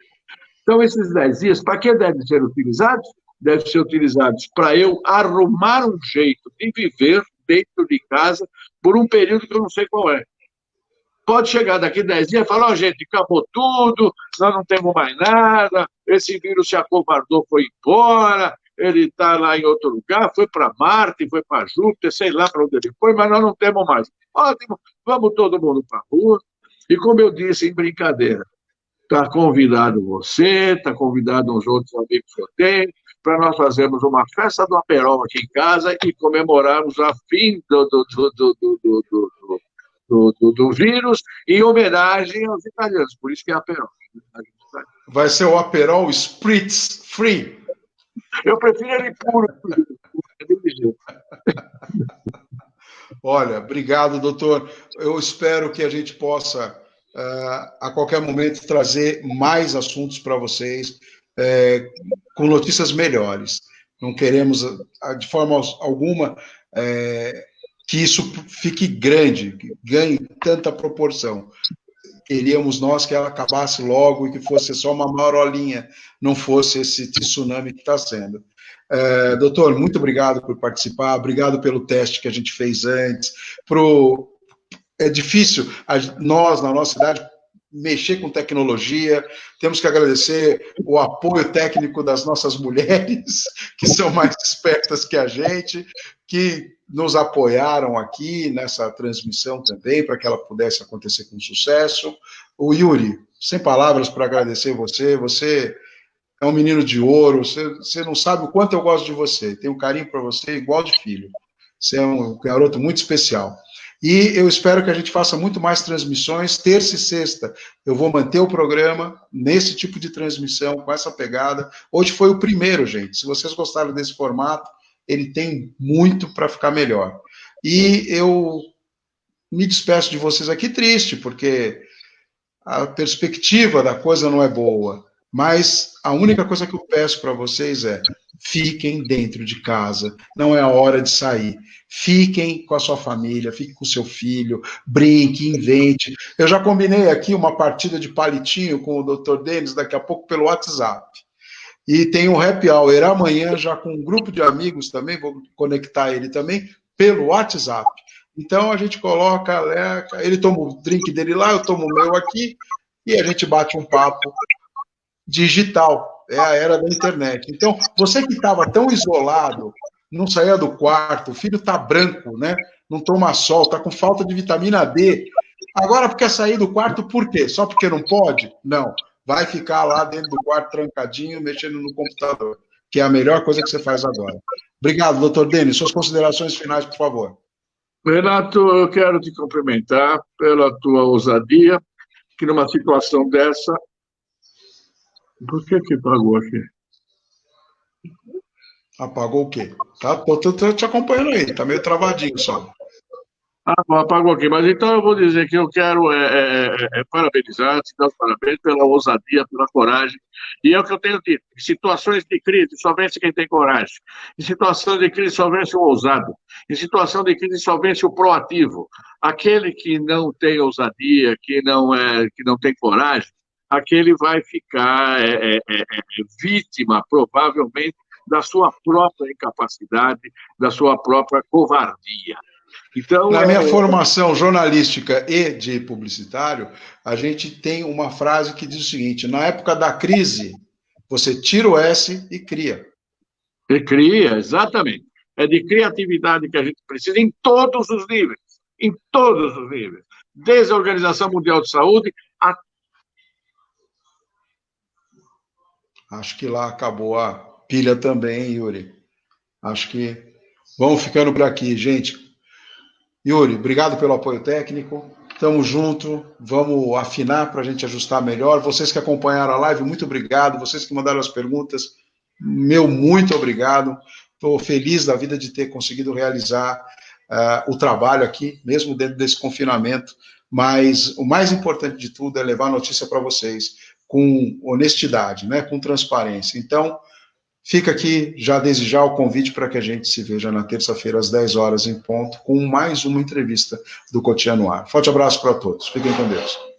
B: Então, esses 10 dias, para que devem ser utilizados? Devem ser utilizados para eu arrumar um jeito de viver dentro de casa por um período que eu não sei qual é. Pode chegar daqui 10 dias e falar, gente, acabou tudo, nós não temos mais nada, esse vírus se acovardou, foi embora, ele está lá em outro lugar, foi para Marte, foi para Júpiter, sei lá para onde ele foi, mas nós não temos mais. Ótimo, vamos todo mundo para a rua. E como eu disse, em brincadeira, está convidado você, está convidado uns outros amigos que eu tenho, para nós fazermos uma festa do Aperol aqui em casa e comemorarmos a fim do vírus em homenagem aos italianos. Por isso que é Aperol.
A: Vai ser o Aperol Spritz Free.
B: Eu prefiro ele puro.
A: Olha, obrigado, doutor. Eu espero que a gente possa, a qualquer momento, trazer mais assuntos para vocês, com notícias melhores. Não queremos, de forma alguma, que isso fique grande, que ganhe tanta proporção. Queríamos nós que ela acabasse logo e que fosse só uma marolinha, não fosse esse tsunami que está sendo. Doutor, muito obrigado por participar, obrigado pelo teste que a gente fez antes. É difícil nós, na nossa cidade, mexer com tecnologia, temos que agradecer o apoio técnico das nossas mulheres, que são mais espertas que a gente, que nos apoiaram aqui nessa transmissão também, para que ela pudesse acontecer com sucesso. O Yuri, sem palavras para agradecer você é um menino de ouro, você não sabe o quanto eu gosto de você, tenho um carinho para você igual de filho, você é um garoto muito especial. E eu espero que a gente faça muito mais transmissões, terça e sexta. Eu vou manter o programa nesse tipo de transmissão, com essa pegada. Hoje foi o primeiro, gente. Se vocês gostaram desse formato, ele tem muito para ficar melhor. E eu me despeço de vocês aqui triste, porque a perspectiva da coisa não é boa. Mas a única coisa que eu peço para vocês é: fiquem dentro de casa, não é a hora de sair. Fiquem com a sua família, fiquem com o seu filho, brinque, invente. Eu já combinei aqui uma partida de palitinho com o Dr. Denis daqui a pouco pelo WhatsApp. E tem um happy hour amanhã já com um grupo de amigos também, vou conectar ele também pelo WhatsApp. Então a gente coloca, ele toma o drink dele lá, eu tomo o meu aqui, e a gente bate um papo digital, é a era da internet. Então, você que estava tão isolado, não saía do quarto, o filho está branco, né? Não toma sol, está com falta de vitamina D. Agora quer sair do quarto por quê? Só porque não pode? Não. Vai ficar lá dentro do quarto trancadinho, mexendo no computador, que é a melhor coisa que você faz agora. Obrigado, doutor Denis. Suas considerações finais, por favor.
B: Renato, eu quero te cumprimentar pela tua ousadia, que numa situação dessa... Por que pagou aqui?
A: Apagou o quê? Tô te acompanhando aí, tá meio travadinho só.
B: Bom, apagou aqui, mas então eu vou dizer que eu quero parabenizar, te dar os parabéns pela ousadia, pela coragem, e é o que eu tenho dito: em situações de crise só vence quem tem coragem, em situação de crise só vence o ousado, em situação de crise só vence o proativo, aquele que não tem ousadia, que não tem coragem, aquele vai ficar vítima, provavelmente, da sua própria incapacidade, da sua própria covardia. Então,
A: na minha formação jornalística e de publicitário, a gente tem uma frase que diz o seguinte: na época da crise, você tira o S e cria.
B: E cria, exatamente. É de criatividade que a gente precisa em todos os níveis. Em todos os níveis. Desde a Organização Mundial de Saúde a...
A: Acho que lá acabou a pilha também, Yuri. Acho que vamos ficando por aqui, gente. Yuri, obrigado pelo apoio técnico. Tamo junto, vamos afinar para a gente ajustar melhor. Vocês que acompanharam a live, muito obrigado. Vocês que mandaram as perguntas, meu muito obrigado. Estou feliz da vida de ter conseguido realizar o trabalho aqui, mesmo dentro desse confinamento. Mas o mais importante de tudo é levar a notícia para vocês com honestidade, né, com transparência. Então, fica aqui já desde já o convite para que a gente se veja na terça-feira às 10 horas em ponto com mais uma entrevista do Cotidiano Ar. Forte abraço para todos. Fiquem com Deus.